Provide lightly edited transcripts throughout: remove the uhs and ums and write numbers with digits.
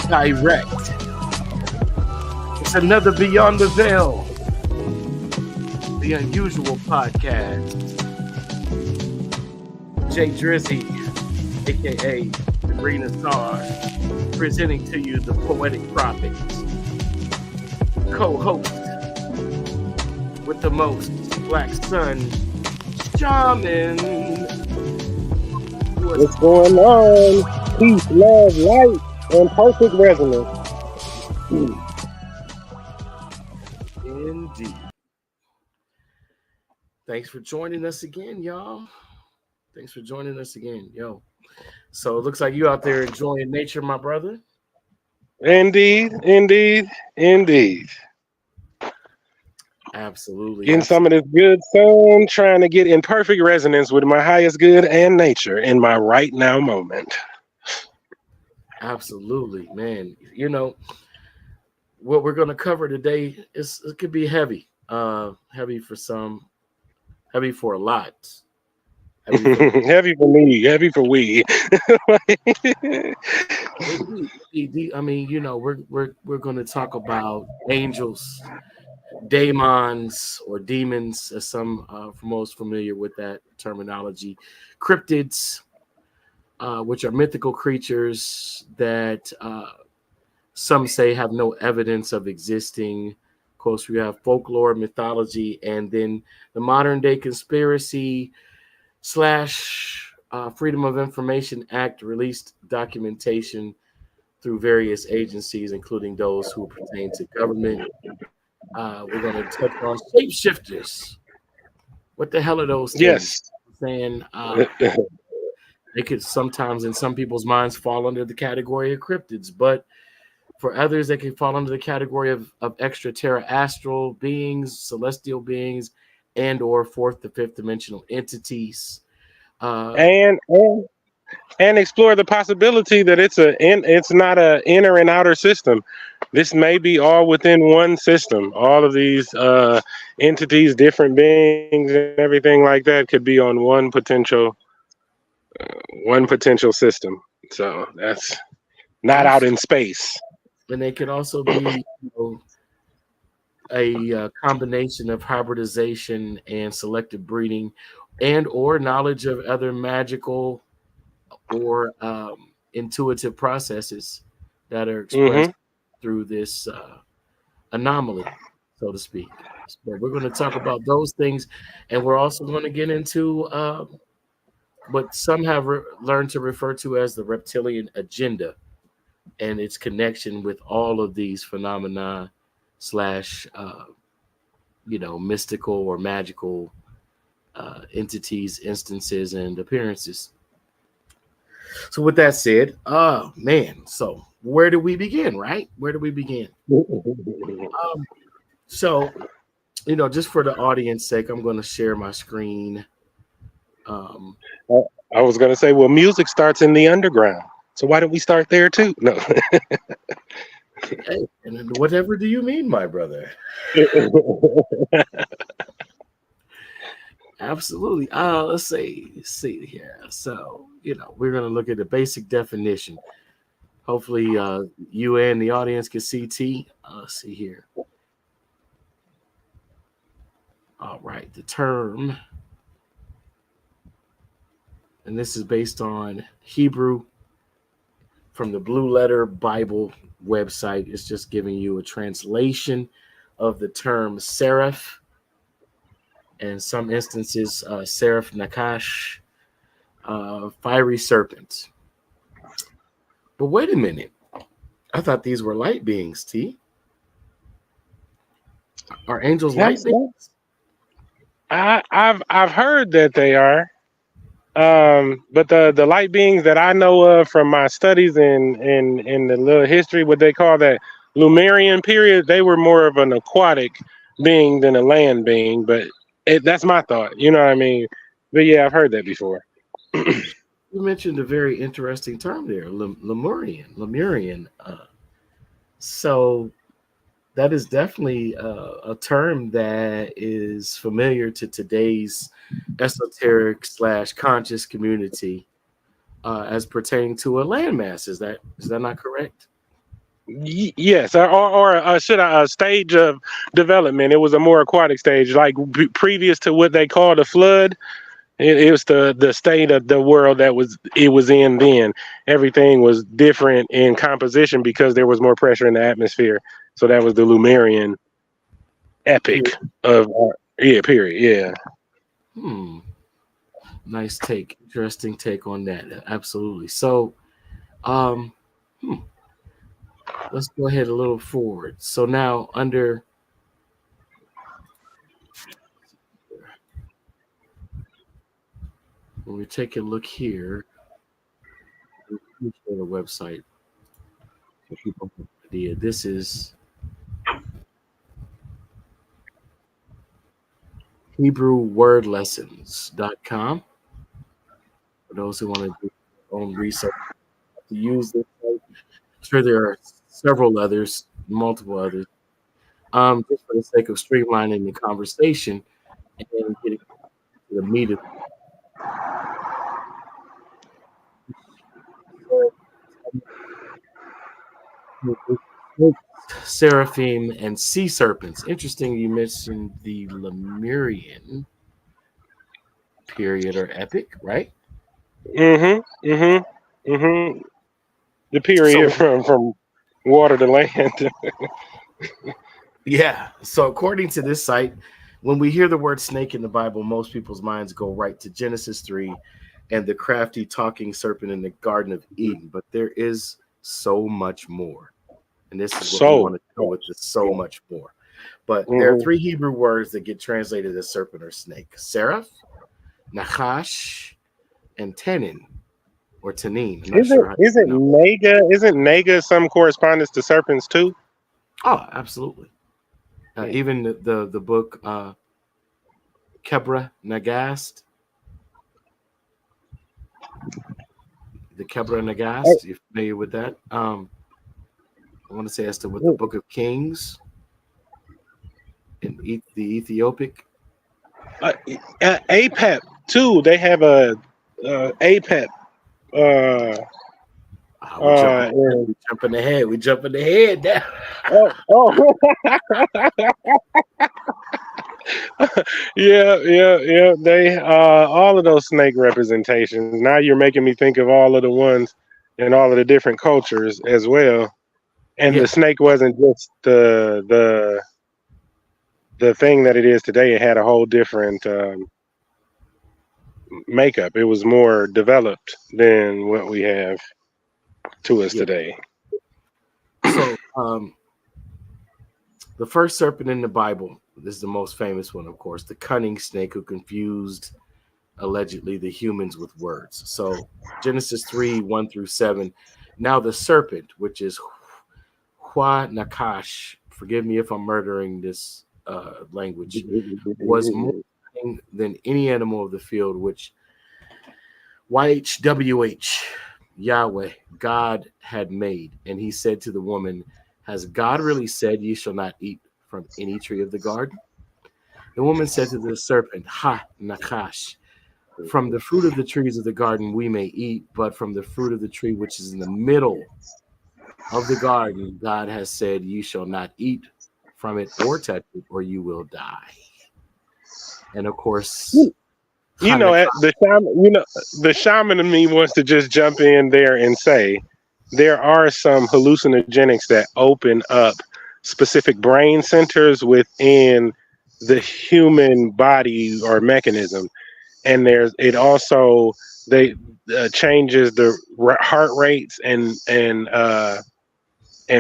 direct. It's another Beyond the Veil, the unusual podcast. Jay Drizzy, aka the Green Star, presenting to you the Poetic Prophets. Co-host with the most, Black Sun Shaman. What's going on? Peace, love, light, and perfect resonance. Indeed. Thanks for joining us again, y'all. Thanks for joining us again, yo. So it looks like you out there enjoying nature, my brother. Indeed. Absolutely. Getting some of this good sun, trying to get in perfect resonance with my highest good and nature in my right now moment. Absolutely, man. You know, what we're going to cover today it could be heavy. Heavy for some, heavy for a lot. Heavy for me, heavy for we. I mean, you know, we're going to talk about angels, Daemons or demons, as some are most familiar with that terminology, cryptids, which are mythical creatures that some say have no evidence of existing. Of course, we have folklore, mythology, and then the modern day conspiracy / Freedom of Information Act released documentation through various agencies, including those who pertain to government. We're going to touch on shapeshifters. What the hell are those things? Yes. Saying they could sometimes, in some people's minds, fall under the category of cryptids, but for others, they can fall under the category of extraterrestrial beings, celestial beings, and or fourth to fifth dimensional entities. And explore the possibility that it's not a inner and outer system. This may be all within one system. All of these entities, different beings, and everything like that could be on one potential system. So that's not out in space. And they could also be, a combination of hybridization and selective breeding, and or knowledge of other magical or intuitive processes that are expressed through this anomaly, so to speak. So we're going to talk about those things, and we're also going to get into what some have learned to refer to as the reptilian agenda and its connection with all of these phenomena / mystical or magical entities, instances, and appearances. So with that said, so where do we begin, right? Where do we begin? So, just for the audience sake, I'm going to share my screen. I was going to say, well, music starts in the underground. So why don't we start there too? No. Hey, and whatever do you mean, my brother? Absolutely. Let's see here. So, we're going to look at the basic definition. Hopefully, you and the audience can see T. Let's see here. All right. The term, and this is based on Hebrew from the Blue Letter Bible website. It's just giving you a translation of the term seraph. In some instances, seraph nakash, fiery serpent. But wait a minute. I thought these were light beings, T. Are angels light beings? I've heard that they are. But the light beings that I know of from my studies in the little history, what they call that Lemurian period, they were more of an aquatic being than a land being. But that's my thought. You know what I mean? But yeah, I've heard that before. You mentioned a very interesting term there, Lemurian. So that is definitely a term that is familiar to today's esoteric / conscious community as pertaining to a landmass. Is that not correct? Yes, or should I a stage of development? It was a more aquatic stage, like previous to what they call the flood. It was the state of the world that it was in then. Everything was different in composition because there was more pressure in the atmosphere. So that was the Lumerian epic Period. of yeah, period. Yeah. Hmm. Nice take. Interesting take on that. Absolutely. So, um, hmm, let's go ahead a little forward. So now under when we take a look here, let me show the website so people have an idea. This is HebrewWordLessons.com. For those who want to do their own research to use this site. I'm sure there are several others, multiple others. Just for the sake of streamlining the conversation and getting to the meat of it. Seraphim and sea serpents. Interesting you mentioned the Lemurian period or epic, right? Mm-hmm. Mm-hmm. Mm-hmm. The period So from water to land. yeah. So according to this site, when we hear the word snake in the Bible, most people's minds go right to Genesis 3 and the crafty talking serpent in the Garden of Eden. But there is so much more. And this is what we So want to go with this so much more. But there are mm-hmm. three Hebrew words that get translated as serpent or snake: seraph, nachash, and tenin or tanin. I'm not sure how you Isn't know. Naga some correspondence to serpents too? Oh, absolutely. Even the book Kebra Nagast, the Kebra Oh, Nagast. You familiar with that? I want to say as to what the Book of Kings in the Ethiopic. APEP too. They have a APEP. Uh, We jumping, and, we jumping ahead. We jumping ahead now. oh, yeah, yeah, yeah. They all of those snake representations. Now you're making me think of all of the ones in all of the different cultures as well. And the Yeah, snake wasn't just the thing that it is today. It had a whole different makeup. It was more developed than what we have to us yeah. today. So the first serpent in the Bible, this is the most famous one, of course, the cunning snake who confused allegedly the humans with words. So Genesis 3, 1 through 7. Now the serpent, which is Hua Nakash, forgive me if I'm murdering this language, was more cunning than any animal of the field, which YHWH, Yahweh, God had made. And he said to the woman, has God really said ye shall not eat from any tree of the garden? The woman said to the serpent, Ha, Nakash, from the fruit of the trees of the garden we may eat, but from the fruit of the tree which is in the middle of the garden, God has said, you shall not eat from it or touch it, or you will die. And of course, You know, Hanukkah. the shaman in me wants to just jump in there and say there are some hallucinogenics that open up specific brain centers within the human body or mechanism, and there's it also they changes the heart rates and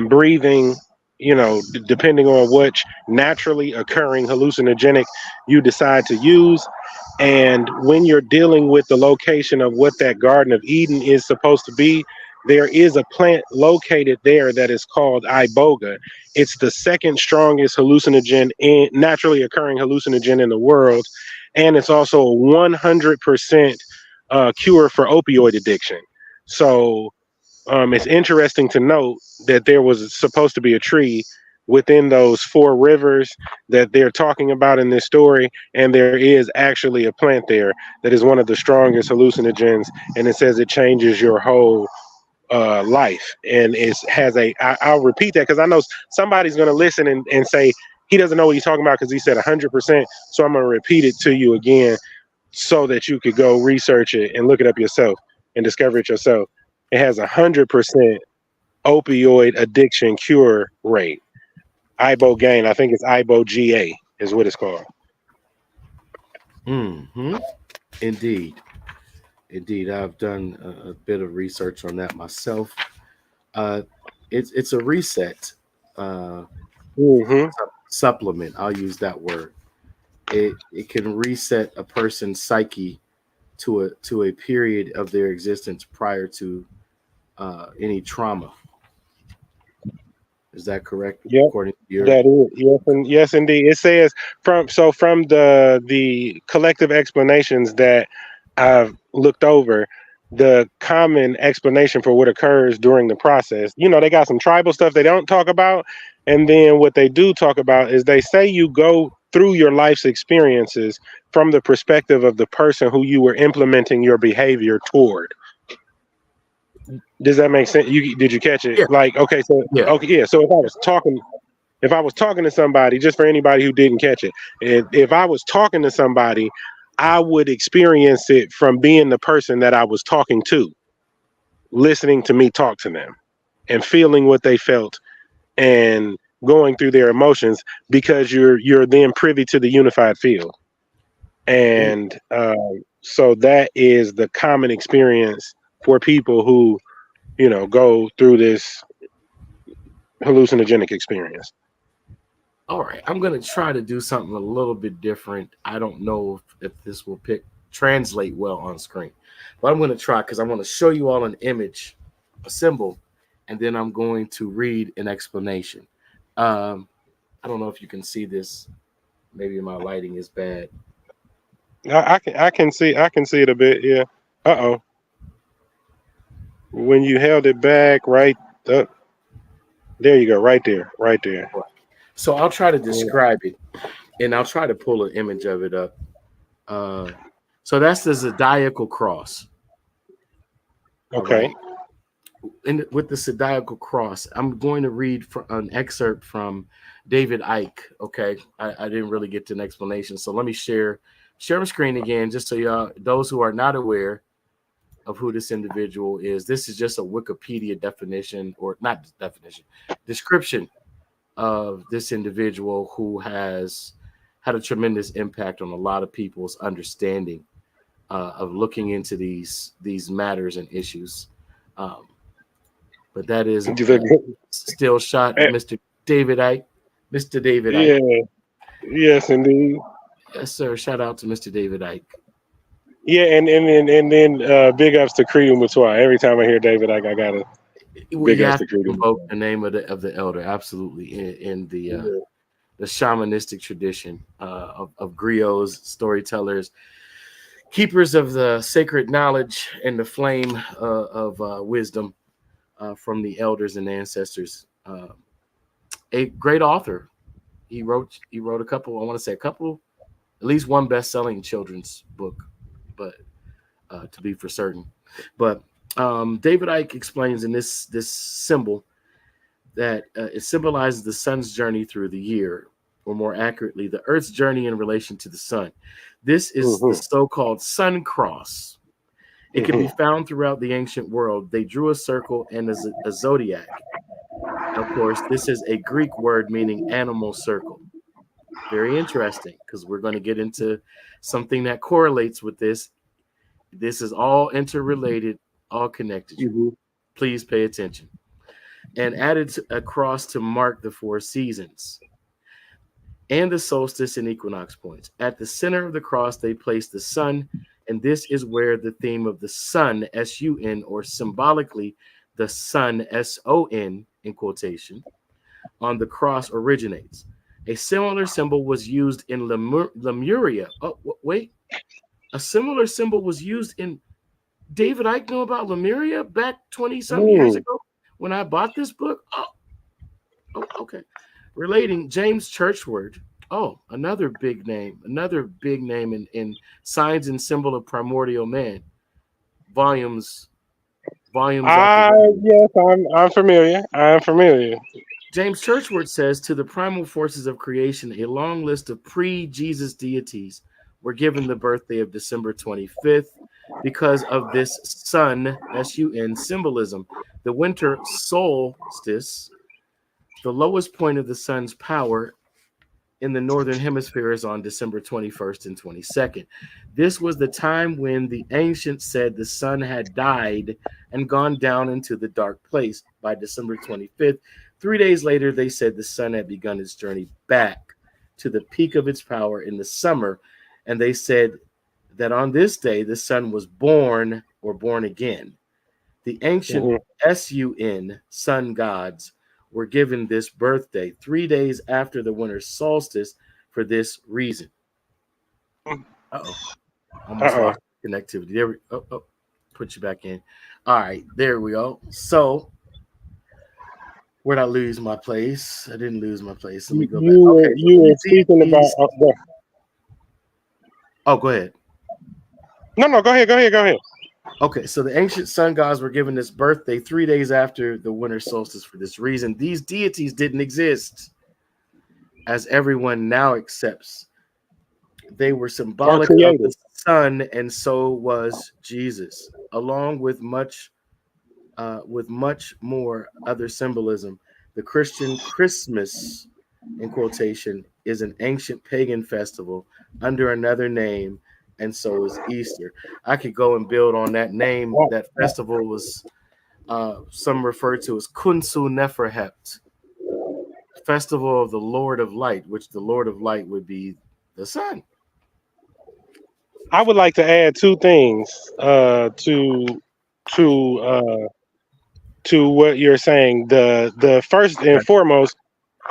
breathing. You know, depending on which naturally occurring hallucinogenic you decide to use. And when you're dealing with the location of what that Garden of Eden is supposed to be, there is a plant located there that is called iboga. It's the second strongest naturally occurring hallucinogen in the world, and it's also a 100% cure for opioid addiction. So it's interesting to note that there was supposed to be a tree within those four rivers that they're talking about in this story, and there is actually a plant there that is one of the strongest hallucinogens, and it says it changes your whole life, and I'll repeat that because I know somebody's going to listen and say he doesn't know what he's talking about because he said 100%. So I'm going to repeat it to you again so that you could go research it and look it up yourself and discover it yourself. It has 100% opioid addiction cure rate. Ibogaine, I think it's Iboga is what it's called. Mm-hmm. Indeed. Indeed. I've done a bit of research on that myself. Uh, it's a reset Mm-hmm. supplement. I'll use that word. It can reset a person's psyche to a period of their existence prior to any trauma. Is that correct? Yep. According to your That is yes, and yes, indeed. It says from the collective explanations that I've looked over, the common explanation for what occurs during the process. You know, they got some tribal stuff they don't talk about, and then what they do talk about is they say you go through your life's experiences from the perspective of the person who you were implementing your behavior toward. Does that make sense? Did you catch it? yeah Like, okay, so yeah okay, yeah. So if I was talking to somebody, just for anybody who didn't catch it, if I was talking to somebody, I would experience it from being the person that I was talking to, listening to me talk to them and feeling what they felt and going through their emotions because you're then privy to the unified field. Mm. And so that is the common experience for people who, go through this hallucinogenic experience. All right, I'm gonna try to do something a little bit different. I don't know if this will translate well on screen, but I'm gonna try because I want to show you all an image, a symbol, and then I'm going to read an explanation. Um, I don't know if you can see this. Maybe my lighting is bad. I can see it a bit. Yeah. Uh-oh. When you held it back, right up there, you go, right there, right there. So I'll try to Yeah. describe it, and I'll try to pull an image of it up. Uh, so that's the zodiacal cross. All Okay. right. With the zodiacal cross, I'm going to read an excerpt from David Icke. Okay, I didn't really get to an explanation, so let me share my screen again, just so y'all, those who are not aware of who this individual is. This is just a Wikipedia definition, or not definition, description of this individual who has had a tremendous impact on a lot of people's understanding of looking into these matters and issues. Um, but that is still shot of Eh, Mr. David Icke. Mr. David Icke. yeah. Yes, indeed. Yes, sir. Shout out to Mr. David Icke. Yeah, and then big ups to Creed and Matois. Every time I hear David, I gotta We big ups have to to Creed and invoke Matois. the name of the elder, absolutely, in Yeah. the shamanistic tradition of griots, storytellers, keepers of the sacred knowledge and the flame of wisdom from the elders and ancestors. A great author. He wrote a couple. I want to say a couple, at least one best-selling children's book, but to be for certain. But David Icke explains in this symbol that it symbolizes the sun's journey through the year, or more accurately, the Earth's journey in relation to the sun. This is the Mm-hmm. so-called sun cross. It can be Mm-hmm. found throughout the ancient world. They drew a circle and a zodiac. Of course, this is a Greek word meaning animal circle. Very interesting because we're going to get into something that correlates with this. This is all interrelated, all connected. Mm-hmm. Please pay attention. And added across to mark the four seasons and the solstice and equinox points. At the center of the cross, they place the sun, and this is where the theme of the sun, S-U-N, or symbolically the sun, S-O-N, in quotation, on the cross originates. A similar symbol was used in Lemuria. Oh, wait. A similar symbol was used in David Icke knew about Lemuria back 20 some years Mm. ago when I bought this book. Oh, okay. Relating James Churchward. Oh, another big name. Another big name in Signs and Symbol of Primordial Man. Volumes volumes off the record. Yes, I'm familiar. I'm familiar. James Churchward says to the primal forces of creation, a long list of pre Jesus deities were given the birthday of December 25th because of this sun, sun symbolism. The winter solstice, the lowest point of the sun's power in the northern hemisphere, is on December 21st and 22nd. This was the time when the ancients said the sun had died and gone down into the dark place. By December 25th, 3 days later, they said the sun had begun its journey back to the peak of its power in the summer. And they said that on this day, the sun was born or born again. The ancient sun gods were given this birthday 3 days after the winter solstice for this reason. Uh-oh. Almost Uh-oh. lost connectivity. There we put you back in. All right, there we go. So where'd I lose my place? I didn't lose my place. Let me go back. Okay, you were speaking about. Oh, go ahead. No, go ahead. Okay, so the ancient sun gods were given this birthday 3 days after the winter solstice for this reason. These deities didn't exist, as everyone now accepts. They were symbolic of the sun, and so was Jesus, along with much more other symbolism. The Christian Christmas, in quotation, is an ancient pagan festival under another name, and so is Easter. I could go and build on that name. That festival was some refer to as Kunsu Neferhept, Festival of the Lord of Light, which the Lord of Light would be the sun. I would like to add two things to what you're saying. The first and foremost,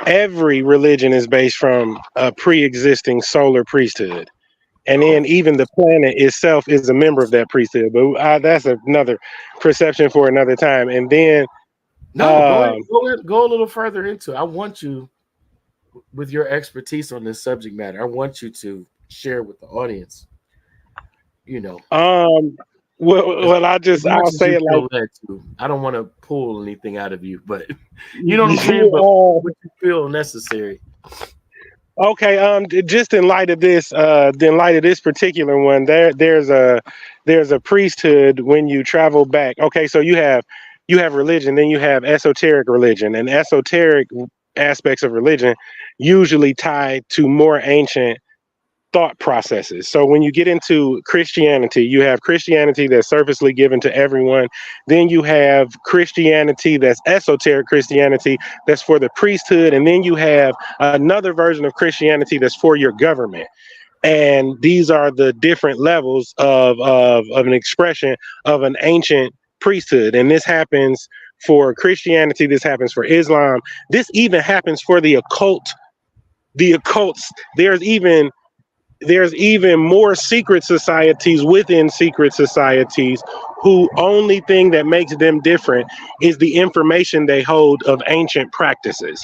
every religion is based from a pre-existing solar priesthood. And then even the planet itself is a member of that priesthood. But that's another perception for another time. And then go a little further into it. I want you, with your expertise on this subject matter, I want you to share with the audience. I'll say it like, I don't want to pull anything out of you, but you know what I'm saying. But what you feel necessary. Okay, just in light of this particular one, there's a priesthood when you travel back. Okay, so you have religion, then you have esoteric religion, and esoteric aspects of religion usually tied to more ancient thought processes. So when you get into Christianity, you have Christianity that's surfacely given to everyone. Then you have Christianity that's esoteric Christianity that's for the priesthood. And then you have another version of Christianity that's for your government. And these are the different levels of an expression of an ancient priesthood. And this happens for Christianity. This happens for Islam. This even happens for the occult. The occults. There's even more secret societies within secret societies who only thing that makes them different is the information they hold of ancient practices.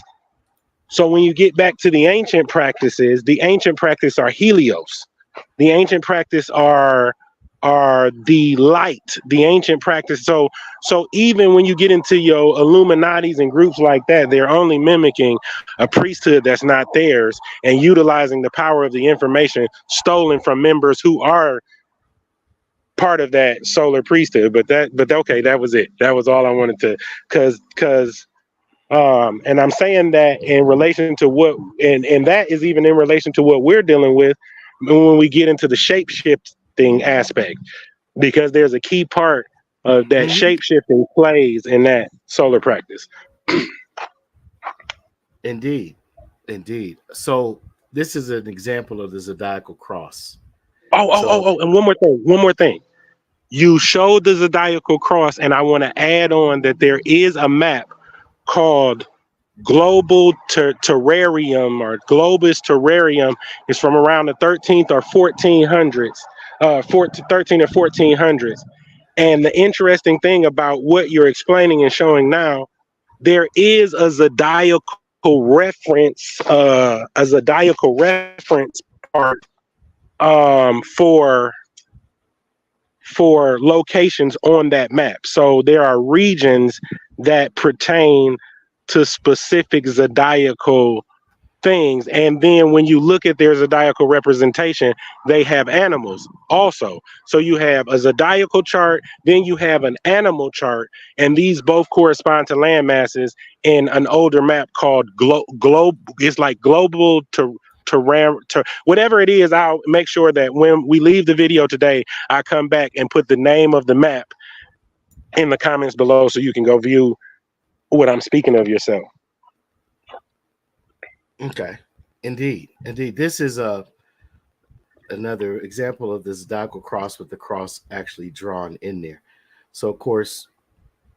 So when you get back to the ancient practices are Helios. The ancient practice are the light, the ancient practice. So even when you get into your Illuminatis and groups like that, they're only mimicking a priesthood that's not theirs and utilizing the power of the information stolen from members who are part of that solar priesthood. But okay, that was it. That was all I wanted to, cause and I'm saying that in relation to what, and that is even in relation to what we're dealing with when we get into the shape shifting aspect, because there's a key part of that shape shifting plays in that solar practice. Indeed. So this is an example of the zodiacal cross. And one more thing. You showed the zodiacal cross, and I want to add on that there is a map called Global Terrarium or Globus Terrarium. Is from around the 13th or 1400s, 13 or 1400s. And the interesting thing about what you're explaining and showing now, there is a zodiacal reference part for locations on that map. So there are regions that pertain to specific zodiacal things. And then when you look at their zodiacal representation, they have animals also. So you have a zodiacal chart, then you have an animal chart, and these both correspond to land masses in an older map called globe. It's like global to ram to whatever it is. I'll make sure that when we leave the video today, I come back and put the name of the map in the comments below so you can go view what I'm speaking of yourself. Okay, indeed. This is another example of the zodiacal cross with the cross actually drawn in there. So of course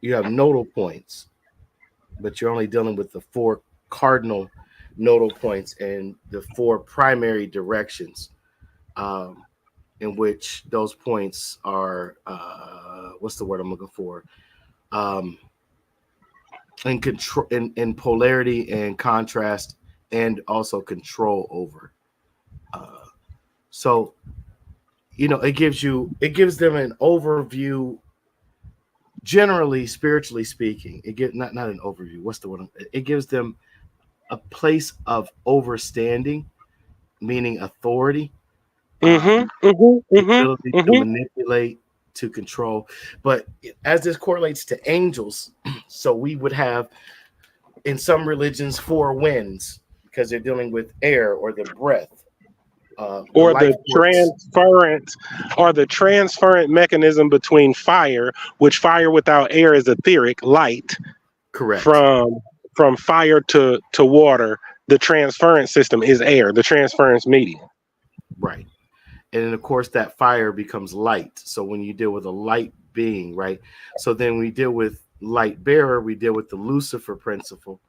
you have nodal points, but you're only dealing with the four cardinal nodal points and the four primary directions, in which those points are what's the word I'm looking for? In control, in polarity and contrast, and also control over. So it gives them an overview. Generally, spiritually speaking, it gives not an overview. What's the word? It gives them a place of overstanding, meaning authority, the ability to manipulate, to control. But as this correlates to angels, so we would have in some religions four winds because they're dealing with air or the breath, or life force. the transferent mechanism between fire, which fire without air is etheric light, Correct. from fire to water. The transference system is air, the transference medium. Right. And then of course that fire becomes light. So when you deal with a light being, right? So then we deal with light bearer, we deal with the Lucifer principle,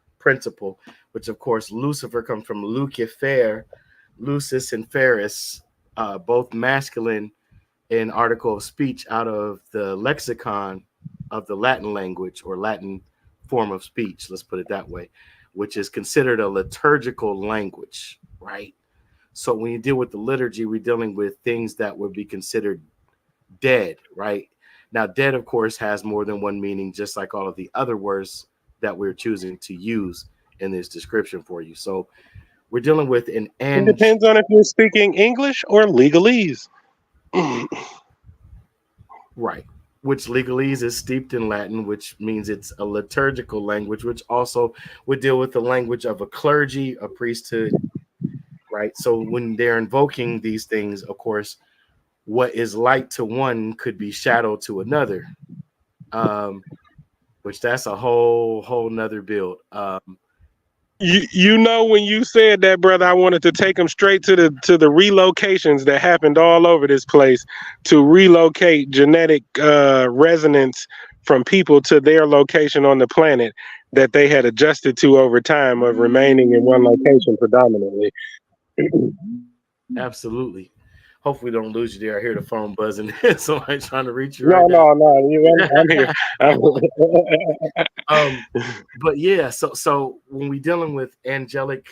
which of course Lucifer comes from Lucifer, Lucis and Ferris, both masculine in article of speech out of the lexicon of the Latin language or Latin form of speech, let's put it that way, which is considered a liturgical language, right? So when you deal with the liturgy, we're dealing with things that would be considered dead, right? Now, dead, of course, has more than one meaning, just like all of the other words that we're choosing to use in this description for you. So we're dealing with an It depends on if you're speaking English or legalese. Right. Which legalese is steeped in Latin, which means it's a liturgical language, which also would deal with the language of a clergy, a priesthood, right? So when they're invoking these things, of course, what is light to one could be shadow to another, which that's a whole nother build. When you said that, brother, I wanted to take them straight to the relocations that happened all over this place to relocate genetic resonance from people to their location on the planet that they had adjusted to over time of remaining in one location predominantly. Absolutely. Hopefully, don't lose you there. I hear the phone buzzing. Somebody trying to reach you right No, now. no, no. I'm here. But yeah, so when we dealing with angelic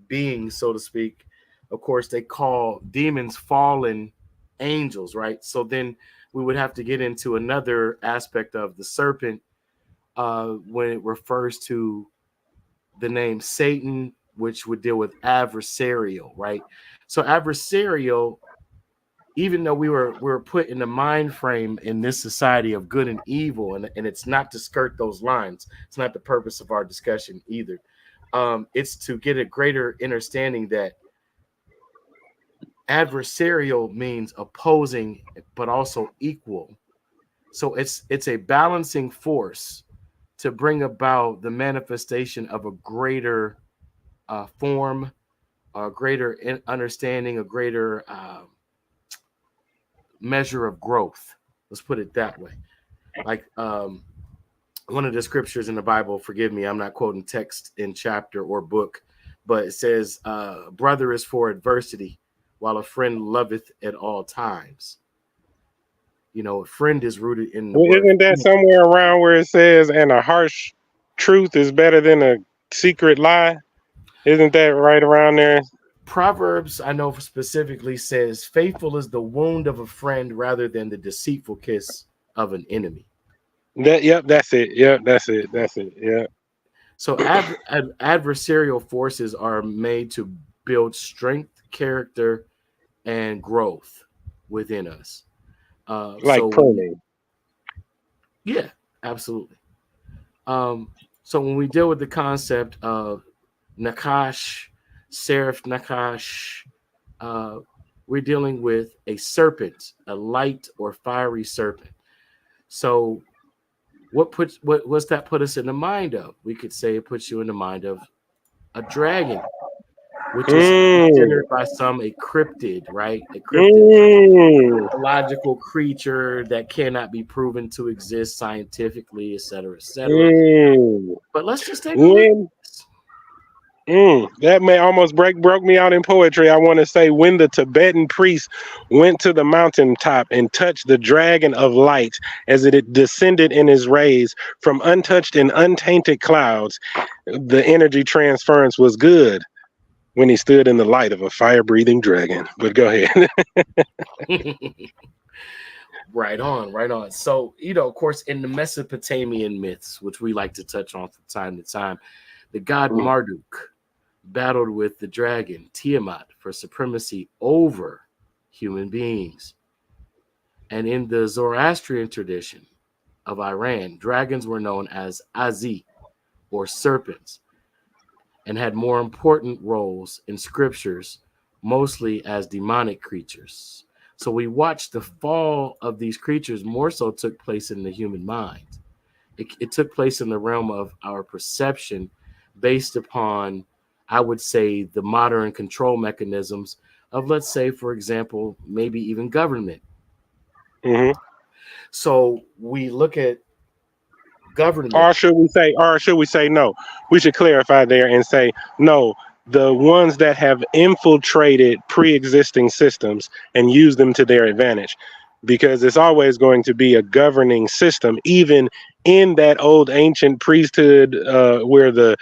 beings, so to speak, of course they call demons fallen angels, right? So then we would have to get into another aspect of the serpent when it refers to the name Satan, which would deal with adversarial, right? So adversarial, even though we were put in the mind frame in this society of good and evil, and it's not to skirt those lines. It's not the purpose of our discussion either. It's to get a greater understanding that adversarial means opposing, but also equal. So it's a balancing force to bring about the manifestation of a greater form, a greater understanding, a greater measure of growth. Let's put it that way. Like one of the scriptures in the Bible, forgive me, I'm not quoting text in chapter or book, but it says, brother is for adversity, while a friend loveth at all times. A friend is rooted in the word. Isn't that somewhere around where it says, and a harsh truth is better than a secret lie? Isn't that right around there? Proverbs, I know specifically says, faithful is the wound of a friend rather than the deceitful kiss of an enemy. Yep, that's it. Yep, that's it. That's it. Yeah. So adversarial forces are made to build strength, character, and growth within us. Like pruning. Yeah, absolutely. So when we deal with the concept of Nakash, Seraph Nakash, uh, we're dealing with a serpent, a light or fiery serpent. So what's that put us in the mind of? We could say it puts you in the mind of a dragon, which is Mm, considered by some a cryptid, right? A cryptid, mm, mythological creature that cannot be proven to exist scientifically, et cetera, et cetera. mm. But let's just take a look. When that may almost broke me out in poetry. I want to say when the Tibetan priest went to the mountaintop and touched the dragon of light as it descended in his rays from untouched and untainted clouds, the energy transference was good when he stood in the light of a fire breathing dragon. But go ahead. Right on, right on. So, of course, in the Mesopotamian myths, which we like to touch on from time to time, the god Marduk battled with the dragon Tiamat for supremacy over human beings. And in the Zoroastrian tradition of Iran, dragons were known as Azi, or serpents, and had more important roles in scriptures, mostly as demonic creatures. So we watched the fall of these creatures more so took place in the human mind. It took place in the realm of our perception based upon, I would say, the modern control mechanisms of, let's say, for example, maybe even government. Hmm. So we look at government. Or should we say no? We should clarify there and say no. The ones that have infiltrated pre-existing systems and use them to their advantage, because it's always going to be a governing system, even in that old ancient priesthood, where the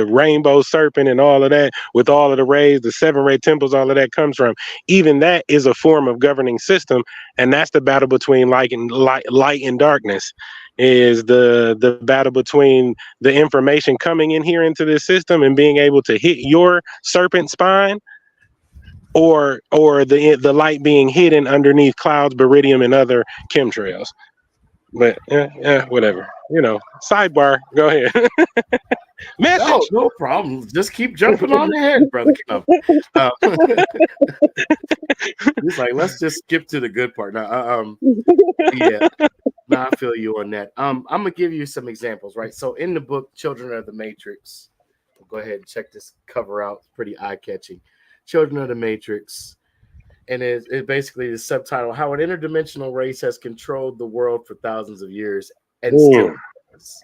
rainbow serpent and all of that, with all of the rays, the seven ray temples, all of that comes from. Even that is a form of governing system, and that's the battle between light and darkness. Is the battle between the information coming in here into this system and being able to hit your serpent spine, or the light being hidden underneath clouds, baridium, and other chemtrails. But yeah, whatever. Sidebar. Go ahead. No, Message. no problem. Just keep jumping on ahead, brother. Uh, he's like, let's just skip to the good part. Now, yeah, no, I feel you on that. I'm gonna give you some examples, right? So in the book Children of the Matrix, we'll go ahead and check this cover out. It's pretty eye-catching. Children of the Matrix. And it basically the subtitle How an Interdimensional Race Has Controlled the World for Thousands of Years and Still Mm, Does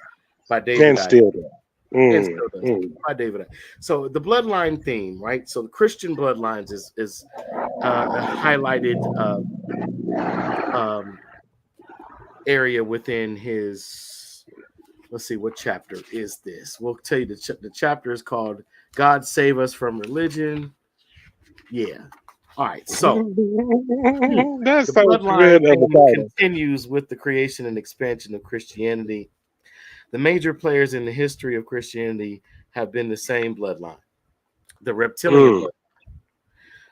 by David and Icke. still there. And Mm, still does mm, by David Icke. So the bloodline theme, right? So the Christian bloodlines is a highlighted um, area within his. Let's see, what chapter is this? We'll tell you the chapter is called "God Save Us from Religion." Yeah. All right. So That's the so bloodline good of a theme title. continues with the creation and expansion of Christianity. The major players in the history of Christianity have been the same bloodline, the Reptilian Mm, blood.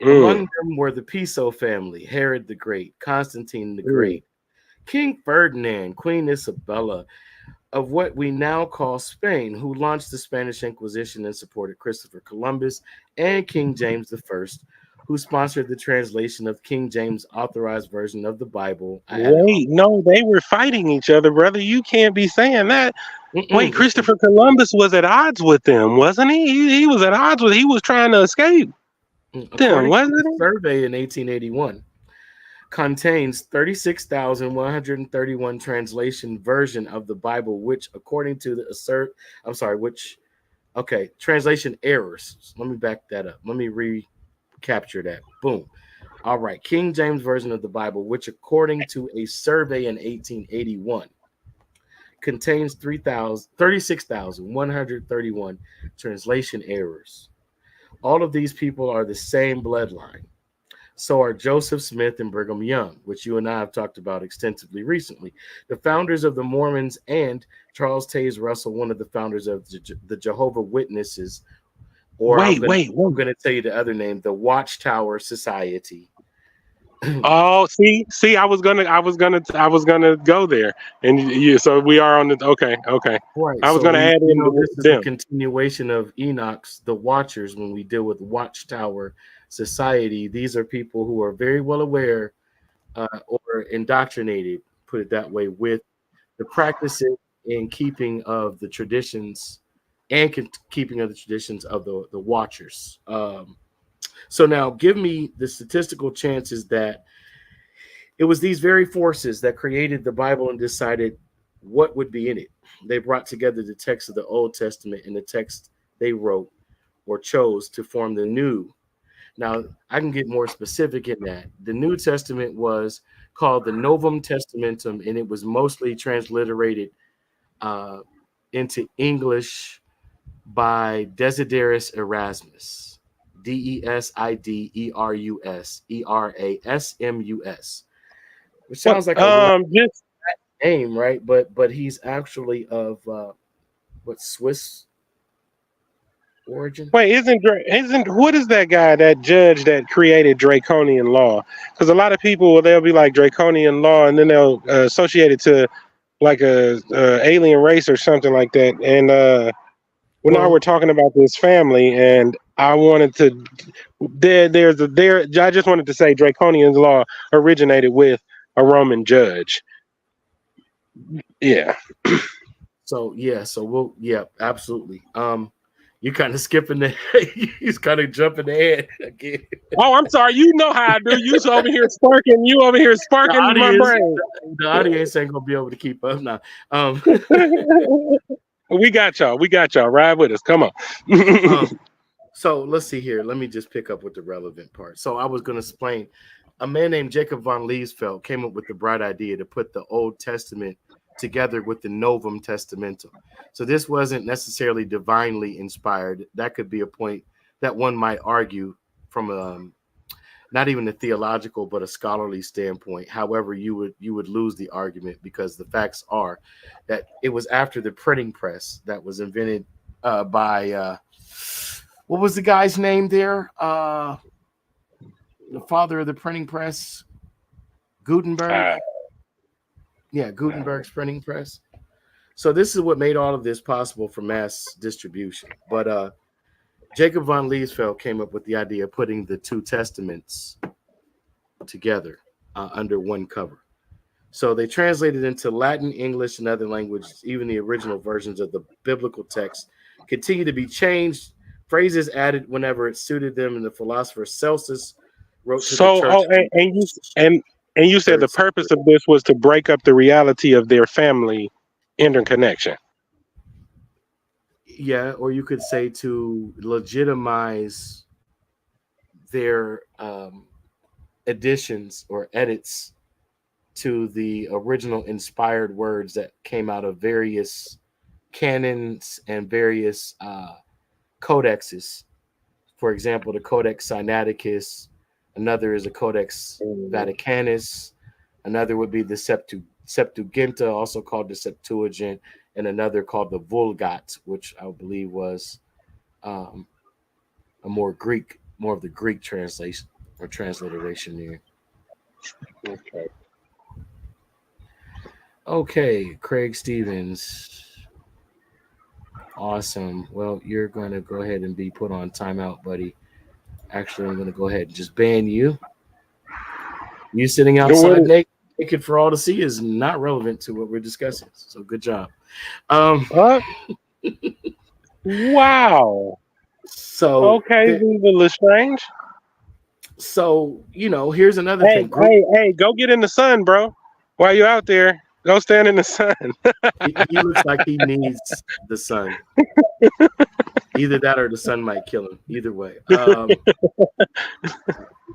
Among mm, them were the Piso family, Herod the Great, Constantine the mm. Great, King Ferdinand, Queen Isabella of what we now call Spain, who launched the Spanish Inquisition and supported Christopher Columbus, and King James the First, who sponsored the translation of King James' authorized version of the Bible. I had it all. Wait, no, they were fighting each other, brother. You can't be saying that. Wait, Mm-mm, mm-mm. Christopher Columbus was at odds with them, wasn't he? He was at odds with. He was trying to escape them, According to wasn't a he? survey in 1881, contains 36,131 translation version of the Bible, which according to the translation errors. Let me back that up. Let me recapture that. Boom. All right, King James version of the Bible, which according to a survey in 1881 contains 36,131 translation errors. All of these people are the same bloodline. So are Joseph Smith and Brigham Young, which you and I have talked about extensively recently. The founders of the Mormons and Charles Taze Russell, one of the founders of the Jehovah Witnesses, or I'm going to tell you the other name, the Watchtower Society. Oh, see, I was gonna go there, and so we are on the okay. Right. I was So gonna add in this is a them. continuation of Enoch's The Watchers when we deal with Watchtower Society. These are people who are very well aware or indoctrinated, put it that way, with the practices and keeping of the traditions and keeping of the traditions of the Watchers. So now give me the statistical chances that it was these very forces that created the Bible and decided what would be in it. They brought together the text of the Old Testament and the text they wrote or chose to form the New. Now, I can get more specific in that. The New Testament was called the Novum Testamentum, and it was mostly transliterated uh, into English by Desiderius Erasmus, Desiderus, which sounds like a Just name, right? But he's actually of what, Swiss origin? wait, isn't what is that guy, that judge that created draconian law? Because a lot of people, they'll be like draconian law, and then they'll associate it to like a alien race or something like that. And now we're talking about this family, and I wanted to I just wanted to say draconian law originated with a Roman judge. Yeah. So absolutely. You're kind of skipping the he's kind of jumping ahead again. Oh, I'm sorry. You know how I do. You over here sparking. You over here sparking my brain. The audience ain't gonna be able to keep up now. We got y'all. Ride with us. Come on. So let's see here. Let me just pick up with the relevant part. So I was going to explain. A man named Jacob von Liesfeld came up with the bright idea to put the Old Testament together with the Novum Testamentum. So this wasn't necessarily divinely inspired. That could be a point that one might argue from not even a theological but a scholarly standpoint. However, you would lose the argument, because the facts are that it was after the printing press that was invented by what was the guy's name there? The father of the printing press, Gutenberg. Gutenberg's printing press. So this is what made all of this possible for mass distribution. But Jacob von Liesfeld came up with the idea of putting the two testaments together under one cover. So they translated into Latin, English, and other languages. Even the original versions of the biblical text continue to be changed, phrases added whenever it suited them, and the philosopher Celsus wrote to the church. And you said the purpose of this was to break up the reality of their family interconnection. Yeah, or you could say to legitimize their additions or edits to the original inspired words that came out of various canons and various codexes. For example, the Codex Sinaiticus, another is the Codex Vaticanus, another would be the Septuaginta, also called the Septuagint, and another called the Vulgate, which I believe was a more of the Greek translation or transliteration there. Okay, Craig Stevens. Awesome. Well, you're going to go ahead and be put on timeout, buddy. Actually, I'm going to go ahead and just ban you. You sitting outside naked for all to see is not relevant to what we're discussing. So good job. Wow. So okay, the Lestrange. So here's another thing. Hey, go get in the sun, bro. While you're out there, go stand in the sun. He looks like he needs the sun. Either that or the sun might kill him. Either way.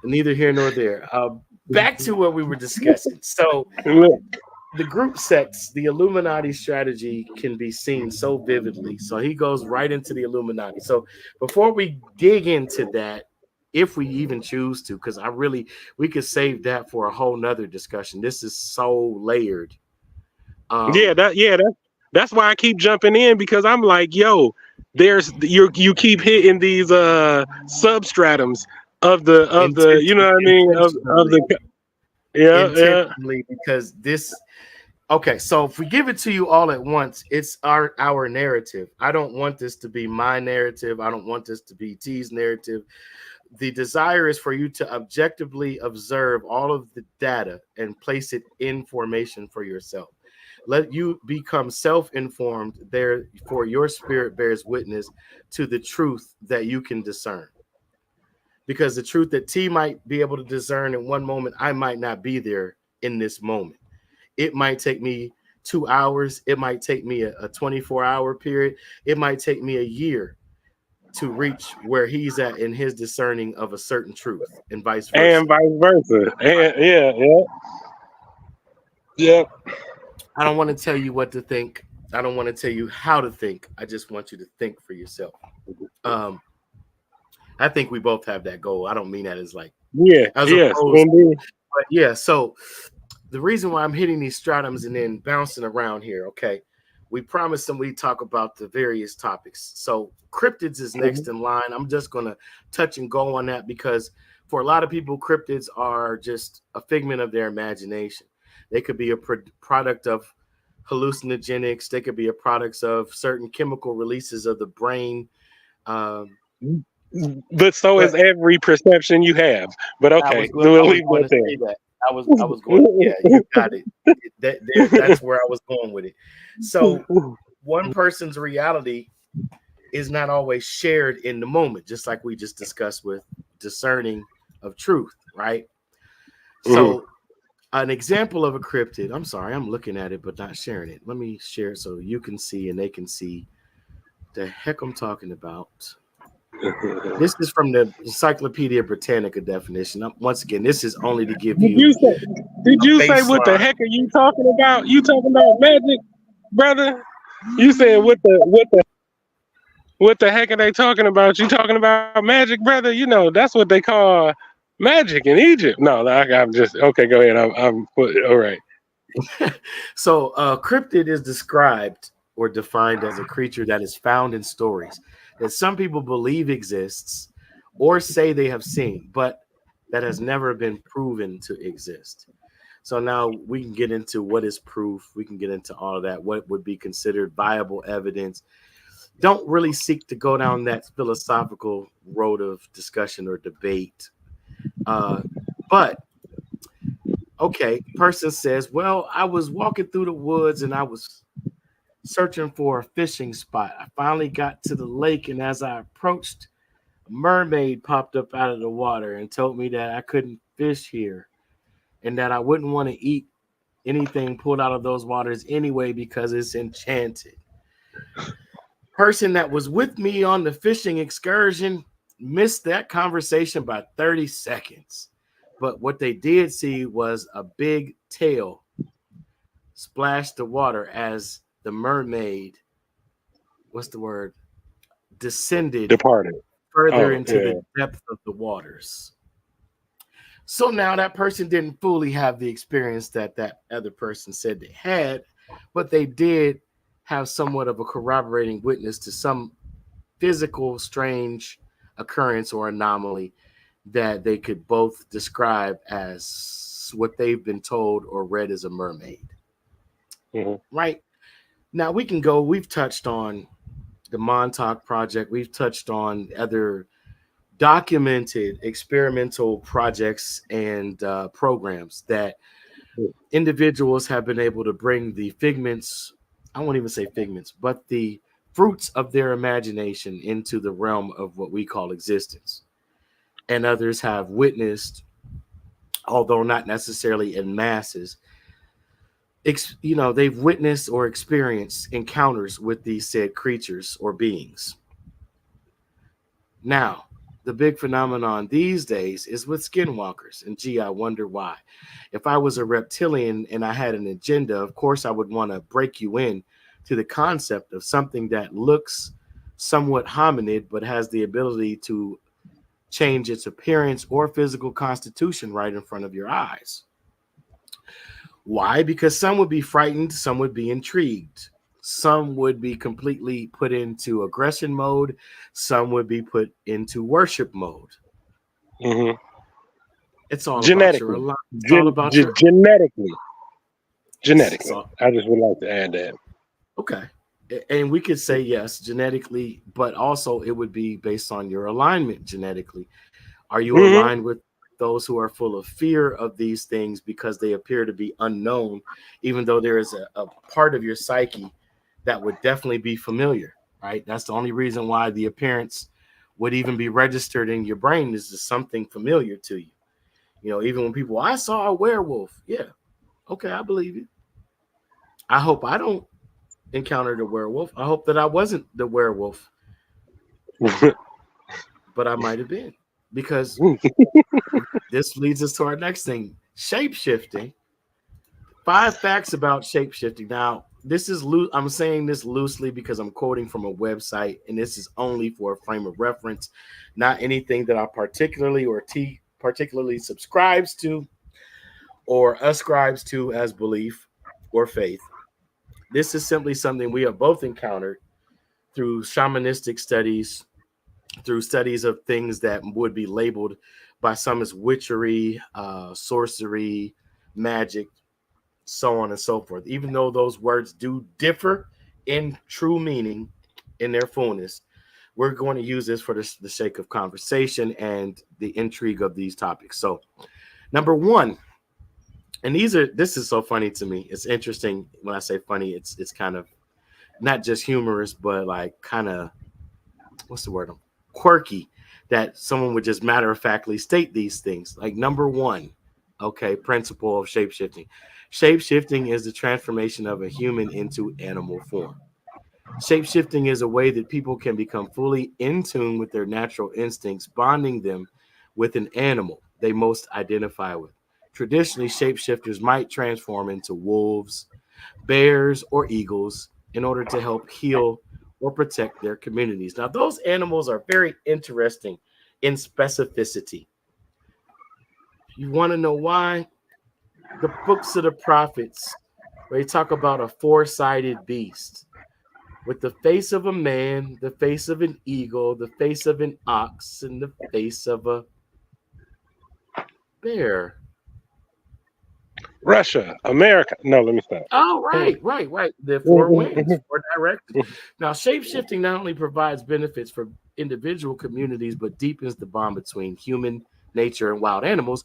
Neither here nor there. Back to what we were discussing. So the group sex, the Illuminati strategy can be seen so vividly. So he goes right into the Illuminati. So before we dig into that, if we even choose to, because we could save that for a whole nother discussion. This is so layered. Yeah, Um, that's why I keep jumping in because I'm like, yo, you keep hitting these substratums of the you know what I mean of intentionally, the yeah. because this. Okay, so if we give it to you all at once, it's our narrative. I don't want this to be my narrative. I don't want this to be T's narrative. The desire is for you to objectively observe all of the data and place it in formation for yourself. Let you become self-informed, therefore your spirit bears witness to the truth that you can discern. Because the truth that T might be able to discern in one moment, I might not be there in this moment. It might take me 2 hours. It might take me a 24-hour period. It might take me a year to reach where he's at in his discerning of a certain truth, and vice And versa. vice versa. And yeah. I don't want to tell you what to think. I don't want to tell you how to think. I just want you to think for yourself. Um, I think we both have that goal. I don't mean that as like Yeah, as yes, opposed, indeed. but yeah. So the reason why I'm hitting these stratums and then bouncing around here, okay? We promised them we talk about the various topics. So cryptids is next Mhm. in line. I'm just gonna touch and go on that because for a lot of people, cryptids are just a figment of their imagination. They could be a product of hallucinogenics. They could be a product of certain chemical releases of the brain. Um, But so is but every perception you have. But okay, I we'll was leave going that to there. say that. I was going. Yeah, you got it. That's where I was going with it. So one person's reality is not always shared in the moment, just like we just discussed with discerning of truth, right? Mhm. So an example of a cryptid. I'm sorry, I'm looking at it but not sharing it. Let me share it so you can see and they can see the heck I'm talking about. This is from the Encyclopedia Britannica definition. Once again, this is only to give Did you you say? Did a you say what the baseline. heck are you talking about? You talking about magic, brother? You said what the heck are they talking about? You talking about magic, brother? You know that's what they call magic in Egypt. No, I'm just okay. Go ahead. I'm all right. So, cryptid is described or defined as a creature that is found in stories that some people believe exists or say they have seen, but that has never been proven to exist. So now we can get into what is proof. We can get into all of that. What would be considered viable evidence? Don't really seek to go down that philosophical road of discussion or debate. Uh, but okay, person says, well, I was walking through the woods and I was searching for a fishing spot. I finally got to the lake, and as I approached, a mermaid popped up out of the water and told me that I couldn't fish here and that I wouldn't want to eat anything pulled out of those waters anyway because it's enchanted. Person that was with me on the fishing excursion missed that conversation by 30 seconds. But what they did see was a big tail splash the water as the mermaid, what's the word, descended Departed. further Oh into yeah. the depth of the waters. So now that person didn't fully have the experience that that other person said they had, but they did have somewhat of a corroborating witness to some physical strange occurrence or anomaly that they could both describe as what they've been told or read as a mermaid. Mhm. Right? Now we can go, we've touched on the Montauk Project, we've touched on other documented experimental projects and programs that individuals have been able to bring the figments, I won't even say figments, but the fruits of their imagination into the realm of what we call existence. And others have witnessed, although not necessarily in masses, they've witnessed or experienced encounters with these said creatures or beings. Now, the big phenomenon these days is with skinwalkers. And gee, I wonder why. If I was a reptilian and I had an agenda, of course I would want to break you in to the concept of something that looks somewhat hominid but has the ability to change its appearance or physical constitution right in front of your eyes. Why? Because some would be frightened, some would be intrigued, some would be completely put into aggression mode, some would be put into worship mode. Hmm. It's all about your Genetically, alignment. It's all about your genetically, it's genetically. all, I just would like to add that. okay. And we could say yes, genetically, but also it would be based on your alignment genetically. Are you Hmm. aligned with those who are full of fear of these things because they appear to be unknown, even though there is a part of your psyche that would definitely be familiar, right? That's the only reason why the appearance would even be registered in your brain is just something familiar to you. You know, even when people, I saw a werewolf. Yeah, okay, I believe you. I hope I don't encounter the werewolf. I hope that I wasn't the werewolf, but I might have been because this leads us to our next thing, shape shifting. 5 facts about shape shifting. Now, this is I'm saying this loosely because I'm quoting from a website, and this is only for a frame of reference, not anything that I particularly or T particularly subscribes to or ascribes to as belief or faith. This is simply something we have both encountered through shamanistic studies, through studies of things that would be labeled by some as witchery, sorcery, magic, so on and so forth. Even though those words do differ in true meaning in their fullness, we're going to use this for the sake of conversation and the intrigue of these topics. So, number one, and this is so funny to me. It's interesting when I say funny. It's kind of not just humorous, but like kind of what's the word? Quirky that someone would just matter of factly state these things. Like number one, okay, principle of shapeshifting. Shapeshifting is the transformation of a human into animal form. Shapeshifting is a way that people can become fully in tune with their natural instincts, bonding them with an animal they most identify with. Traditionally, shapeshifters might transform into wolves, bears, or eagles in order to help heal or protect their communities. Now, those animals are very interesting in specificity. You want to know why? The books of the prophets, where they talk about a four-sided beast with the face of a man, the face of an eagle, the face of an ox, and the face of a bear. Russia, America. No, let me stop. Oh, right. The four winds, four directions. Now, shape shifting not only provides benefits for individual communities, but deepens the bond between human nature and wild animals,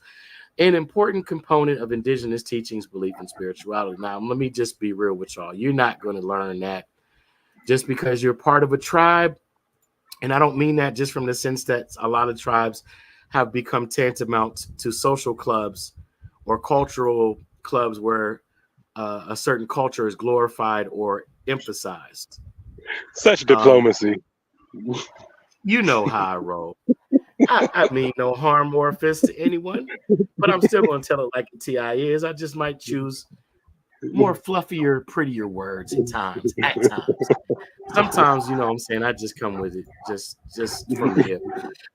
an important component of indigenous teachings, belief, and spirituality. Now, let me just be real with y'all. You're not going to learn that just because you're part of a tribe. And I don't mean that just from the sense that a lot of tribes have become tantamount to social clubs or cultural clubs where a certain culture is glorified or emphasized. Such Um, diplomacy. you know how I roll. I mean no harm or offense to anyone, but I'm still going to tell it like the TI is. I just might choose more fluffier, prettier words at times. At times, sometimes you know what I'm saying. I just come with it, just from the hip.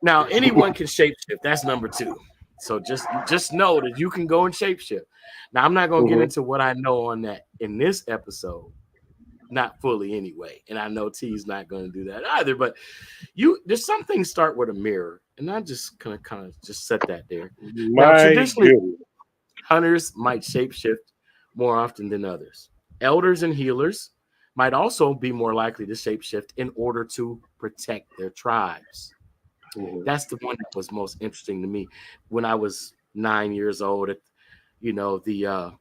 Now anyone can shapeshift. That's number two. So just know that you can go and shapeshift. Now I'm not going to get Mhm. into what I know on that in this episode, not fully anyway. And I know T's not going to do that either. But there's some things start with a mirror, and I'm just gonna kind of just set that there. Now, My traditionally, goodness. hunters might shapeshift more often than others. Elders and healers might also be more likely to shapeshift in order to protect their tribes. Mhm. That's the one that was most interesting to me when I was 9 years old at the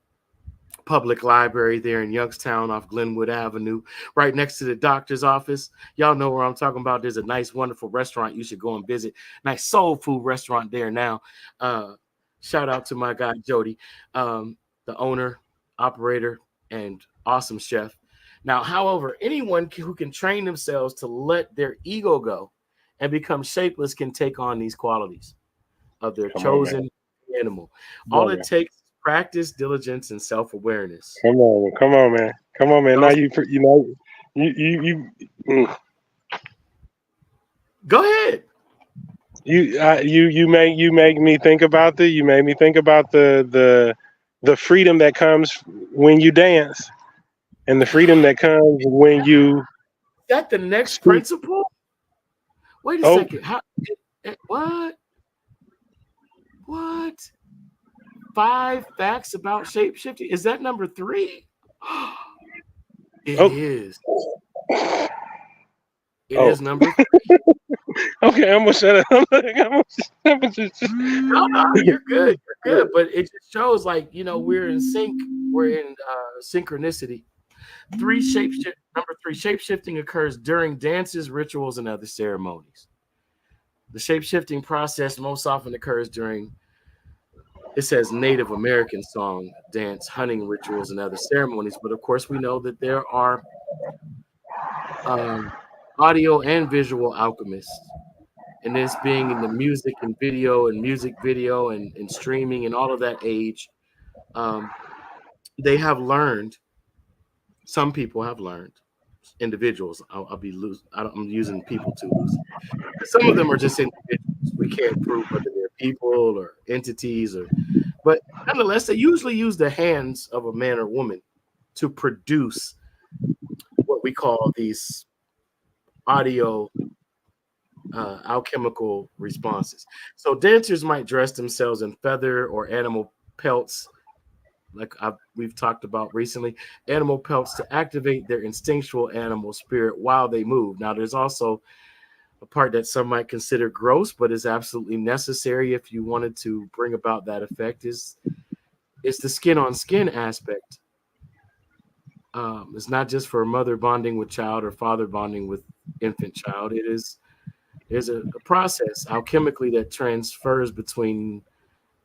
public library there in Youngstown off Glenwood Avenue, right next to the doctor's office. Y'all know where I'm talking about. There's a nice, wonderful restaurant you should go and visit. Nice soul food restaurant there now. Uh, Shout out to my guy Jody, the owner, operator, and awesome chef. Now, however, anyone who can train themselves to let their ego go and become shapeless can take on these qualities of their Come on, man. chosen animal. Come All on, it man. takes is practice, diligence, and self-awareness. Come on, come on, man. Come on, man. Now Those, you know go ahead. you make me think about the you made me think about the freedom that comes when you dance and the freedom that comes when you Is that the next speak. principle? Wait a Oh, second. How? What? What? 5 facts about shape shifting. Is that number 3? It oh, is. It oh. is number 3. Okay, I'm gonna shut up. I'm gonna just, No, no, you're good. You're good. But it just shows, like, we're in sync. We're in synchronicity. Number 3, shape shifting occurs during dances, rituals, and other ceremonies. The shape shifting process most often occurs during, it says, Native American song, dance, hunting rituals, and other ceremonies. But of course, we know that there are um, audio and visual alchemists. And this being in the music video and streaming and all of that age, um, they have learned, some people have learned, individuals, I'll be loose, I'm using people too loosely. Some of them are just individuals. We can't prove whether they're people or entities, but nonetheless, they usually use the hands of a man or woman to produce what we call these audio alchemical responses. So dancers might dress themselves in feather or animal pelts, like we've talked about recently, animal pelts to activate their instinctual animal spirit while they move. Now, there's also a part that some might consider gross, but is absolutely necessary if you wanted to bring about that effect. Is the skin on skin aspect. It's not just for mother bonding with child or father bonding with infant child. There's a process alchemically that transfers between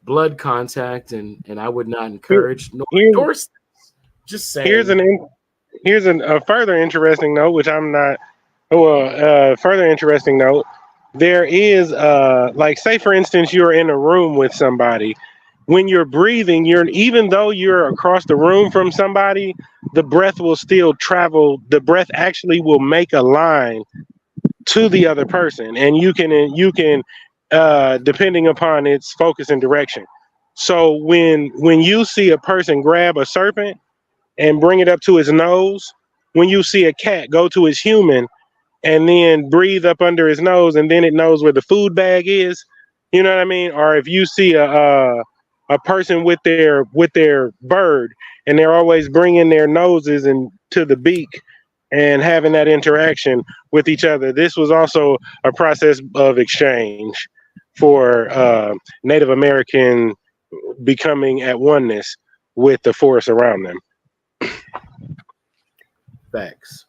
blood contact, and I would not encourage nor here's endorse this. Just here's saying. an a further interesting note, which I'm not. Well, further interesting note. There is, like, say for instance, you're in a room with somebody. When you're breathing, you're even though you're across the room from somebody, the breath will still travel. The breath actually will make a line to the other person, and you can depending upon its focus and direction. So when you see a person grab a serpent and bring it up to his nose, when you see a cat go to his human and then breathe up under his nose, and then it knows where the food bag is, you know what I mean? Or if you see a person with their bird, and they're always bringing their noses and to the beak and having that interaction with each other. This was also a process of exchange for Native American becoming at oneness with the forest around them. Facts.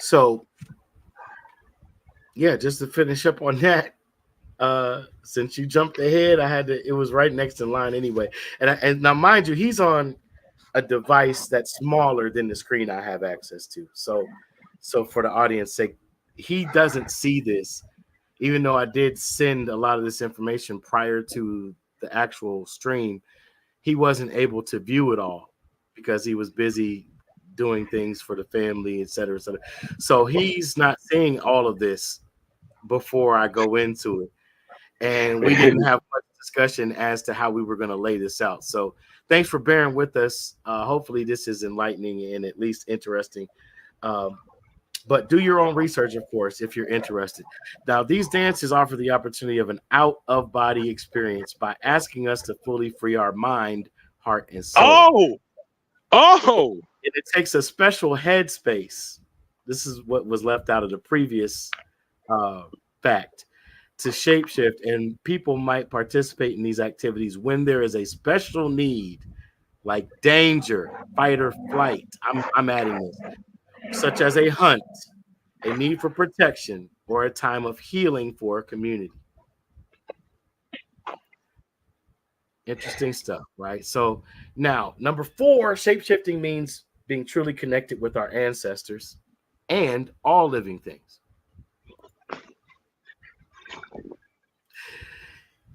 So yeah, just to finish up on that, since you jumped ahead, I had to. It was right next in line anyway, and now mind you, he's on a device that's smaller than the screen I have access to. So for the audience sake, he doesn't see this, even though I did send a lot of this information prior to the actual stream. He wasn't able to view it all because he was busy doing things for the family, et cetera, et cetera. So he's not seeing all of this before I go into it. And we didn't have much discussion as to how we were going to lay this out. So thanks for bearing with us. Hopefully this is enlightening and at least interesting. Um, but do your own research, of course, if you're interested. Now, these dances offer the opportunity of an out of body experience by asking us to fully free our mind, heart, and soul. Oh, oh, And it takes a special headspace. This is what was left out of the previous uh, fact, to shapeshift, and people might participate in these activities when there is a special need, like danger, fight or flight. I'm adding this, such as a hunt, a need for protection, or a time of healing for a community. Interesting stuff, right? So now, number 4, shapeshifting means being truly connected with our ancestors and all living things.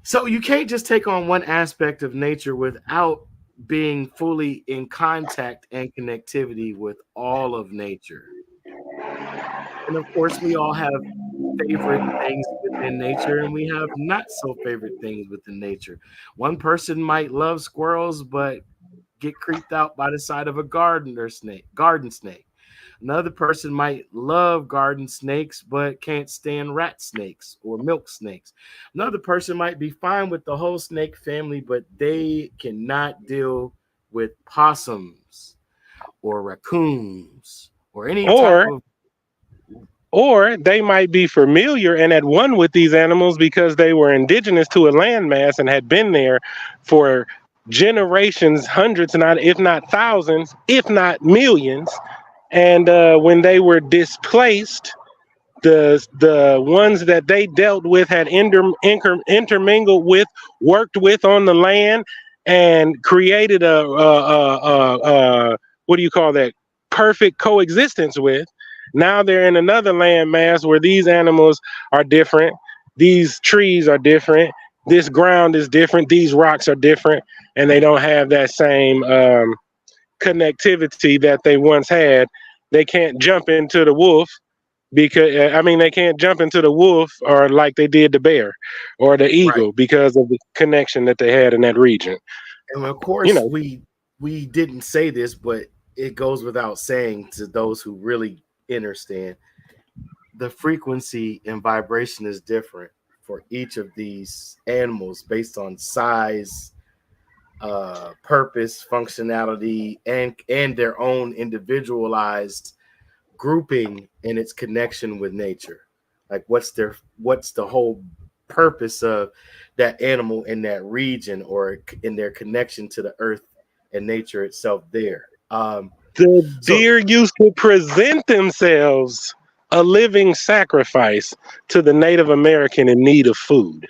So you can't just take on one aspect of nature without being fully in contact and connectivity with all of nature. And of course, we all have favorite things within nature and we have not so favorite things within nature. One person might love squirrels, but get creeped out by the sight of a garden snake. Another person might love garden snakes, but can't stand rat snakes or milk snakes. Another person might be fine with the whole snake family, but they cannot deal with possums or raccoons or any type Or of or they might be familiar and at one with these animals because they were indigenous to a landmass and had been there for generations, hundreds, not if not thousands, if not millions. And when they were displaced, the ones that they dealt with had intermingled with, worked with on the land, and created a what do you call that? Perfect coexistence with. Now they're in another landmass where these animals are different, these trees are different, this ground is different, these rocks are different, and they don't have that same connectivity that they once had. They can't jump into the wolf because they can't jump into the wolf or like they did the bear or the right. eagle because of the connection that they had in that region. And of You course, know, we didn't say this, but it goes without saying to those who really understand the frequency and vibration is different for each of these animals based on size, purpose, functionality, and their own individualized grouping and its connection with nature. Like what's the whole purpose of that animal in that region or in their connection to the earth and nature itself there. the So deer used to present themselves a living sacrifice to the Native American in need of food.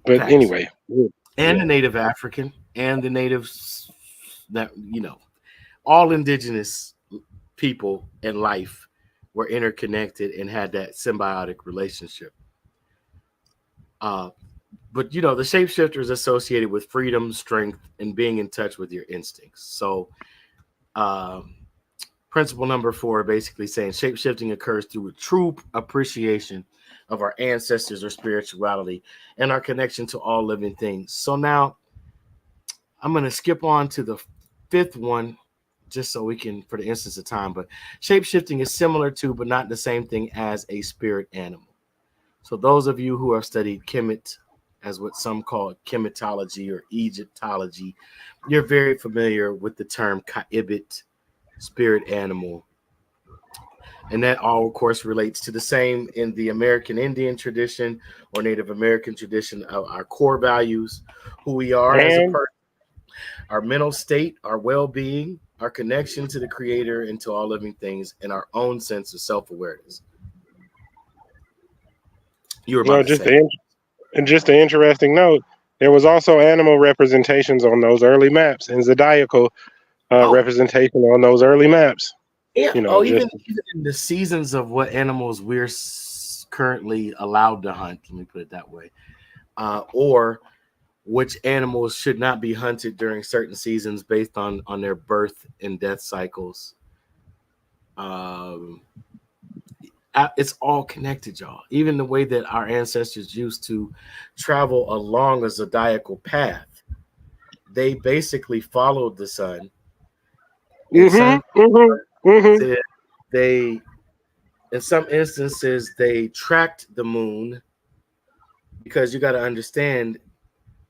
But facts. anyway, And the yeah. native African and the natives that all indigenous people in life were interconnected and had that symbiotic relationship. Uh, but the shapeshifter is associated with freedom, strength, and being in touch with your instincts. So, um, principle number 4 basically saying shapeshifting occurs through a true appreciation of our ancestors or spirituality and our connection to all living things. So now I'm going to skip on to the 5th one just so we can, for the instance of time. But shapeshifting is similar to, but not the same thing as a spirit animal. So those of you who have studied Kemet, as what some call chematology or Egyptology, you're very familiar with the term Kaibit, spirit animal. And that all, of course, relates to the same in the American Indian tradition or Native American tradition of our core values, who we are as a And person, our mental state, our well being, our connection to the Creator and to all living things, and our own sense of self awareness. You were you know, about to just say. an just an interesting note. There was also animal representations on those early maps and zodiacal Oh, representation on those early maps. yeah. You know, Oh, just even in the seasons of what animals we're currently allowed to hunt, let me put it that way, or which animals should not be hunted during certain seasons based on their birth and death cycles. Um, it's all connected, y'all. Even the way that our ancestors used to travel along a zodiacal path, they basically followed the sun. In some hmm. instances, they in some instances they tracked the moon because you got to understand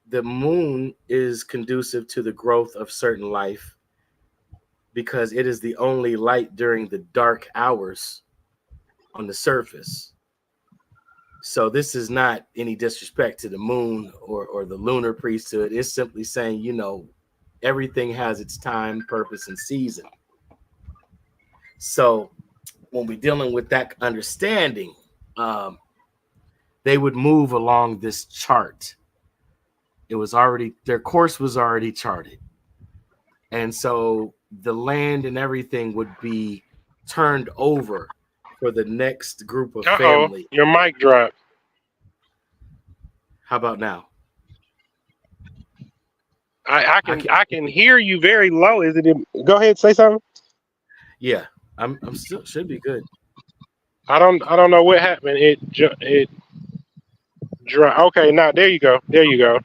the moon is conducive to the growth of certain life because it is the only light during the dark hours on the surface. So this is not any disrespect to the moon or the lunar priesthood. It's simply saying, everything has its time, purpose, and season. So when we're dealing with that understanding, um, they would move along this chart. Their course was already charted. And so the land and everything would be turned over for the next group of Uh oh, family. your mic dropped. How about now? I can hear you very low. Is it? Go ahead, say something. Yeah, I'm still should be good. I don't know what happened. It dry. Okay, now there you go. There you go.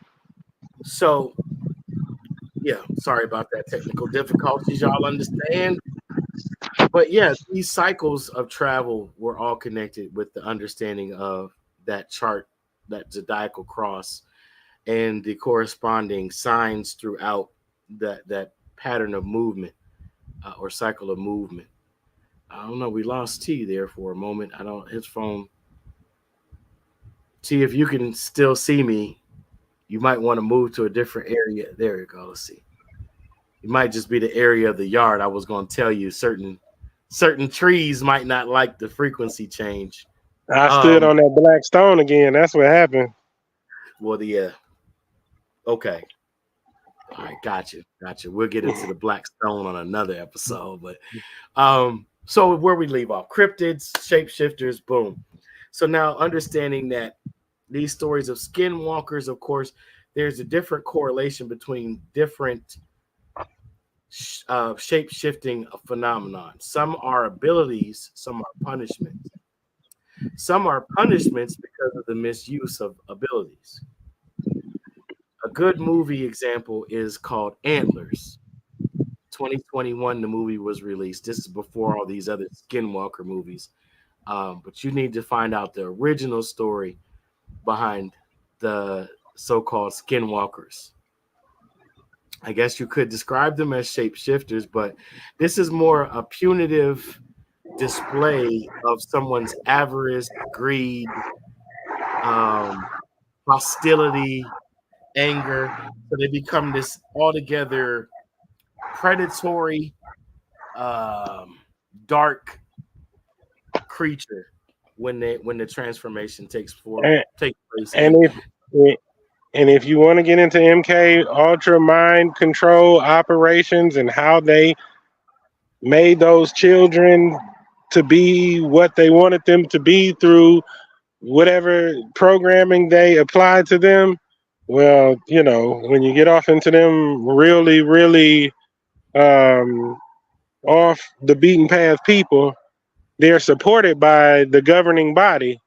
So yeah, sorry about that technical difficulties. Y'all understand? But yeah, these cycles of travel were all connected with the understanding of that chart, that zodiacal cross, and the corresponding signs throughout that pattern of movement or cycle of movement. I don't know. We lost T there for a moment. I don't. His phone. T, if you can still see me, you might want to move to a different area. There you go. Let's see. It might just be the area of the yard. I was going to tell you certain trees might not like the frequency change. I stood Um. on that black stone again. That's what happened. Well, the okay. All right, gotcha. We'll get into the black stone on another episode, but so where we leave off, cryptids, shapeshifters, boom. So now understanding that these stories of skinwalkers, of course, there's a different correlation between different shape shifting phenomenon. Some are abilities, some are punishments. Some are punishments because of the misuse of abilities. A good movie example is called Antlers. 2021, the movie was released. This is before all these other Skinwalker movies. But you need to find out the original story behind the so-called Skinwalkers. I guess you could describe them as shapeshifters, but this is more a punitive display of someone's avarice, greed, hostility, anger. So they become this altogether predatory, dark creature when the transformation takes place. And if you want to get into MK Ultra mind control operations and how they made those children to be what they wanted them to be through whatever programming they applied to them, well, when you get off into them really, really off the beaten path people, they're supported by the governing body.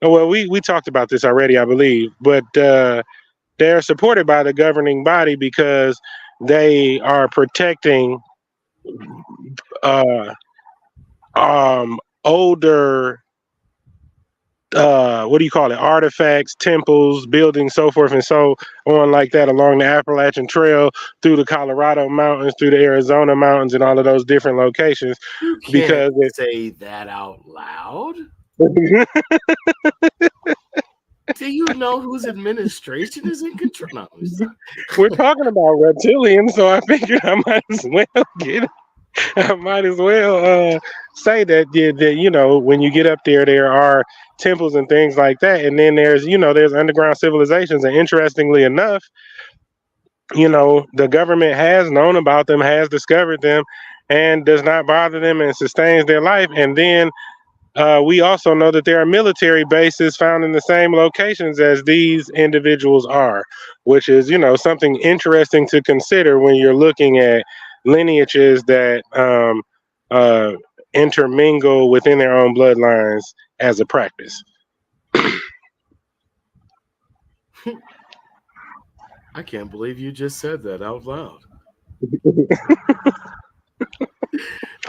Well, we talked about this already, I believe, but they're supported by the governing body because they are protecting uh, older what do you call it, artifacts, temples, buildings, so forth and so on, like that, along the Appalachian Trail, through the Colorado mountains, through the Arizona mountains, and all of those different locations. You can't Because say that out loud. it, Do you know whose administration is in control? No, we're talking about reptilians, so I figured I might as well say that when you get up there are temples and things like that, and then there's underground civilizations, and interestingly enough, the government has known about them, has discovered them, and does not bother them and sustains their life. And then we also know that there are military bases found in the same locations as these individuals are, which is, something interesting to consider when you're looking at lineages that intermingle within their own bloodlines as a practice. I can't believe you just said that out loud.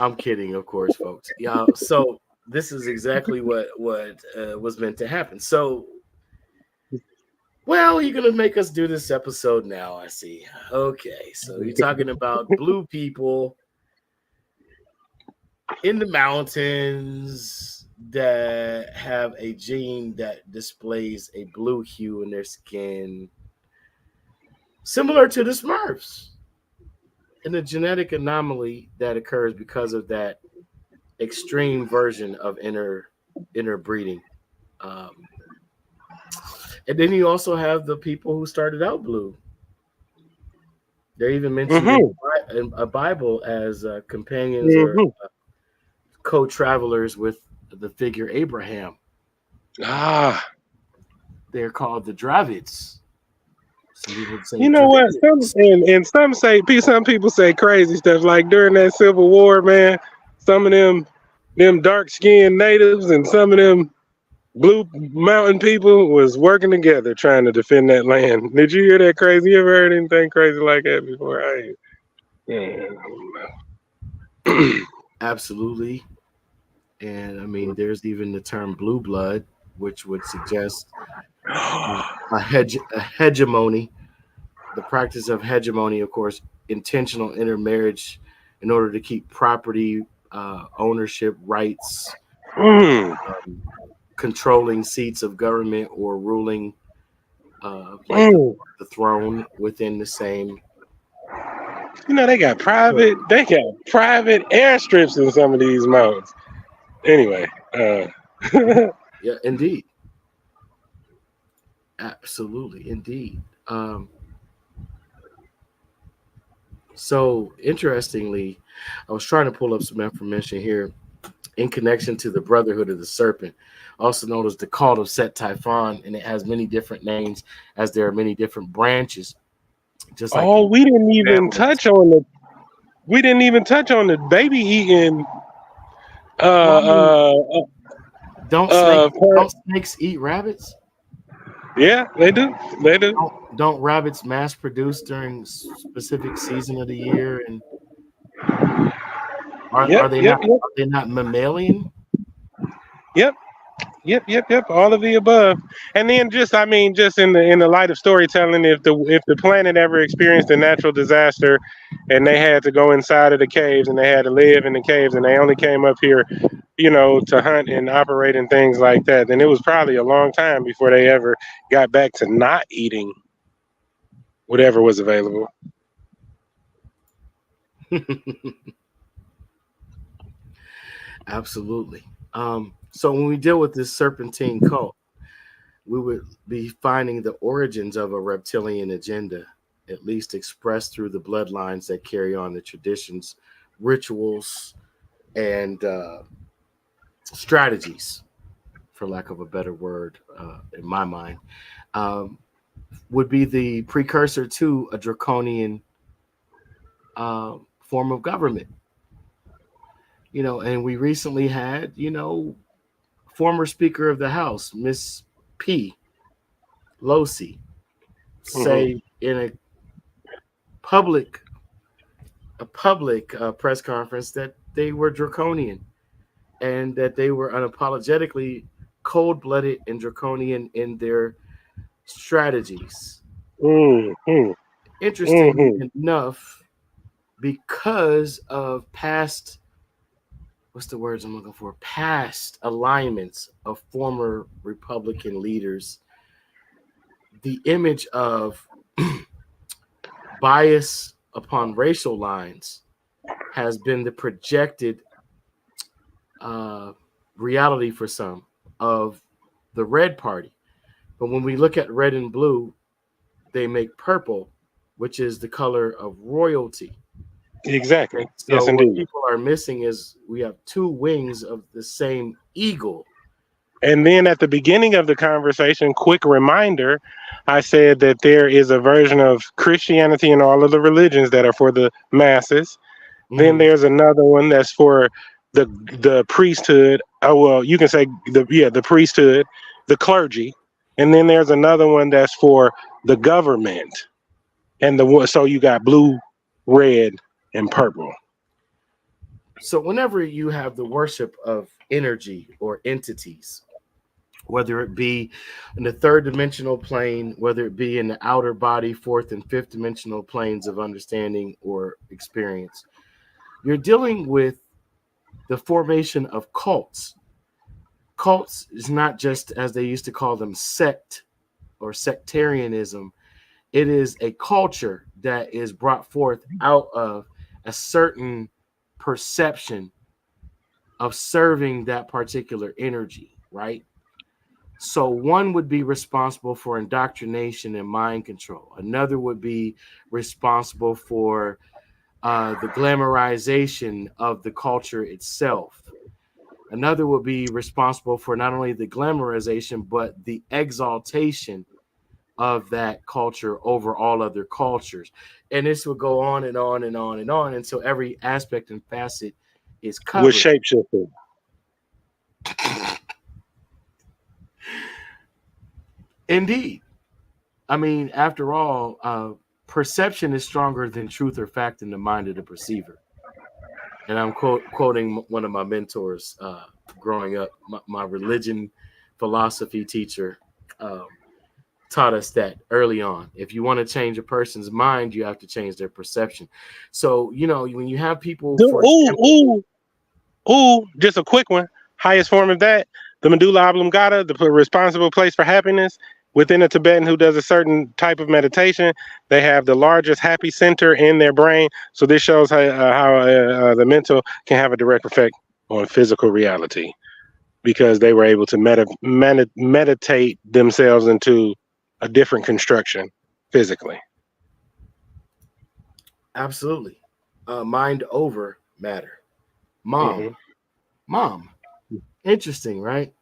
I'm kidding, of course, folks. Yeah. So this is exactly what was meant to happen. So, well, you're gonna make us do this episode now. I see. Okay, so you're talking about blue people in the mountains that have a gene that displays a blue hue in their skin, similar to the Smurfs, and the genetic anomaly that occurs because of that extreme version of interbreeding. Um, and then you also have the people who started out blue. They're even mentioned in a Bible as companions or co-travelers with the figure Abraham. Ah, They're called the Dravids. Some people say You know what? Dravidians. Some people say crazy stuff. Like during that Civil War, man, some of them dark skinned natives and some of them blue mountain people was working together trying to defend that land. Did you hear that crazy? You ever heard anything crazy like that before? Yeah. Absolutely. And I mean, there's even the term blue blood, which would suggest a hegemony, the practice of hegemony, of course, intentional intermarriage in order to keep property, ownership rights, Mm, um, controlling seats of government or ruling, like mm. the throne within the same. You know So, they got private airstrips in some of these mountains. Anyway, yeah, indeed, absolutely, indeed. So interestingly, I was trying to pull up some information here in connection to the Brotherhood of the Serpent, also known as the Cult of Set Typhon, and it has many different names as there are many different branches, just like oh, in families. we didn't even touch on the baby eating Well, I mean, uh don't snakes part. don't snakes eat rabbits? Yeah, they do. Don't rabbits mass produce during specific season of the year? And Yep, yep, yep, are they not mammalian? yep. Yep. All of the above, and then just in the light of storytelling, if the planet ever experienced a natural disaster, and they had to go inside of the caves and they had to live in the caves and they only came up here, to hunt and operate and things like that, then it was probably a long time before they ever got back to not eating whatever was available. Absolutely. So when we deal with this serpentine cult, we would be finding the origins of a reptilian agenda, at least expressed through the bloodlines that carry on the traditions, rituals, and strategies, for lack of a better word, in my mind, um, would be the precursor to a draconian form of government. And we recently had, former Speaker of the House, Miss P. Losi, Hmm. say in public a public press conference that they were draconian and that they were unapologetically cold-blooded and draconian in their strategies. Hmm. Interesting Hmm. enough, because of past, what's the words I'm looking for, past alignments of former Republican leaders, the image of bias upon racial lines has been the projected uh, reality for some of the red party. But when we look at red and blue, they make purple, which is the color of royalty. Exactly. And Yes, so what indeed. people are missing is we have two wings of the same eagle. And then at the beginning of the conversation, quick reminder, I said that there is a version of Christianity and all of the religions that are for the masses. Then Hmm. there's another one that's for the priesthood. Oh well, you can say the priesthood, the clergy, and then there's another one that's for the government. And so you got blue, red, and purple. So whenever you have the worship of energy or entities, whether it be in the third dimensional plane, whether it be in the outer body, fourth and fifth dimensional planes of understanding or experience, you're dealing with the formation of cults. Cults is not just, as they used to call them, sect or sectarianism. It is a culture that is brought forth out of a certain perception of serving that particular energy, right? So one would be responsible for indoctrination and mind control. Another would be responsible for the glamorization of the culture itself. Another would be responsible for not only the glamorization, but the exaltation of that culture over all other cultures. And this would go on and on and on and on until every aspect and facet is With covered. shapeshifting. Indeed. I mean, after all, perception is stronger than truth or fact in the mind of the perceiver. And I'm quoting one of my mentors growing up. My religion philosophy teacher um, taught us that early on. If you want to change a person's mind, you have to change their perception. So, when you have people, for example, Just a quick one. Highest form of that, the medulla oblongata, the responsible place for happiness. Within a Tibetan who does a certain type of meditation, they have the largest happy center in their brain. So this shows how the mental can have a direct effect on physical reality because they were able to meditate themselves into a different construction physically. absolutely, mind over matter. Mom, Mm-hmm. mom. Interesting, right?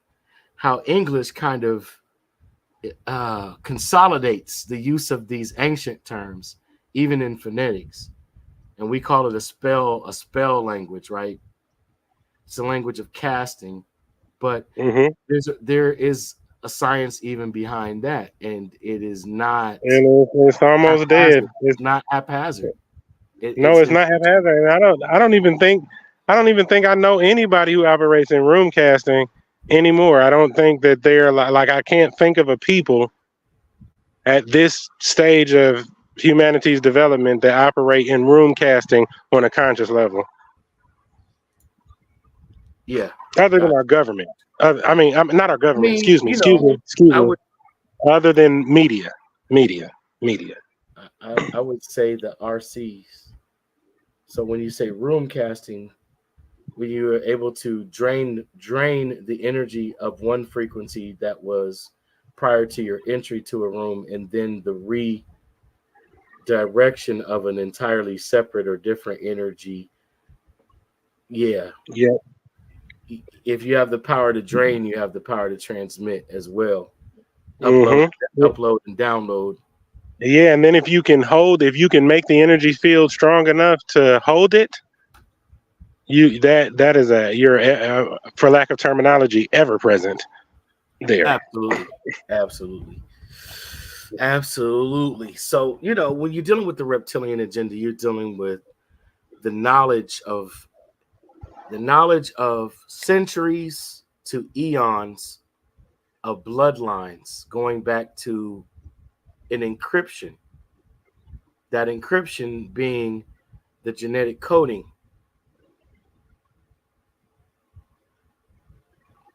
How English kind of consolidates the use of these ancient terms, even in phonetics, and we call it a spell language, right? It's a language of casting, but Mm-hmm. there is a science even behind that, and it is not And it's almost dead. haphazard. It's not haphazard. No, It's it's not intentional. haphazard. And I don't even think I know anybody who operates in room casting anymore. I don't think that they're like I can't think of a people at this stage of humanity's development that operate in room casting on a conscious level, Yeah, other than got. our government. Not our I government. mean, Excuse I me. would Other than media. I would say the RCs. So when you say room casting, when you are able to drain the energy of one frequency that was prior to your entry to a room, and then the redirection of an entirely separate or different energy. Yeah, Yeah. if you have the power to drain, you have the power to transmit as well. Upload, Mm-hmm. upload, and download. Yeah, and then if you can make the energy field strong enough to hold it, that is you're for lack of terminology ever present there. Absolutely, absolutely, absolutely. So when you're dealing with the reptilian agenda, you're dealing with the knowledge of centuries to eons of bloodlines going back to an encryption. That encryption being the genetic coding.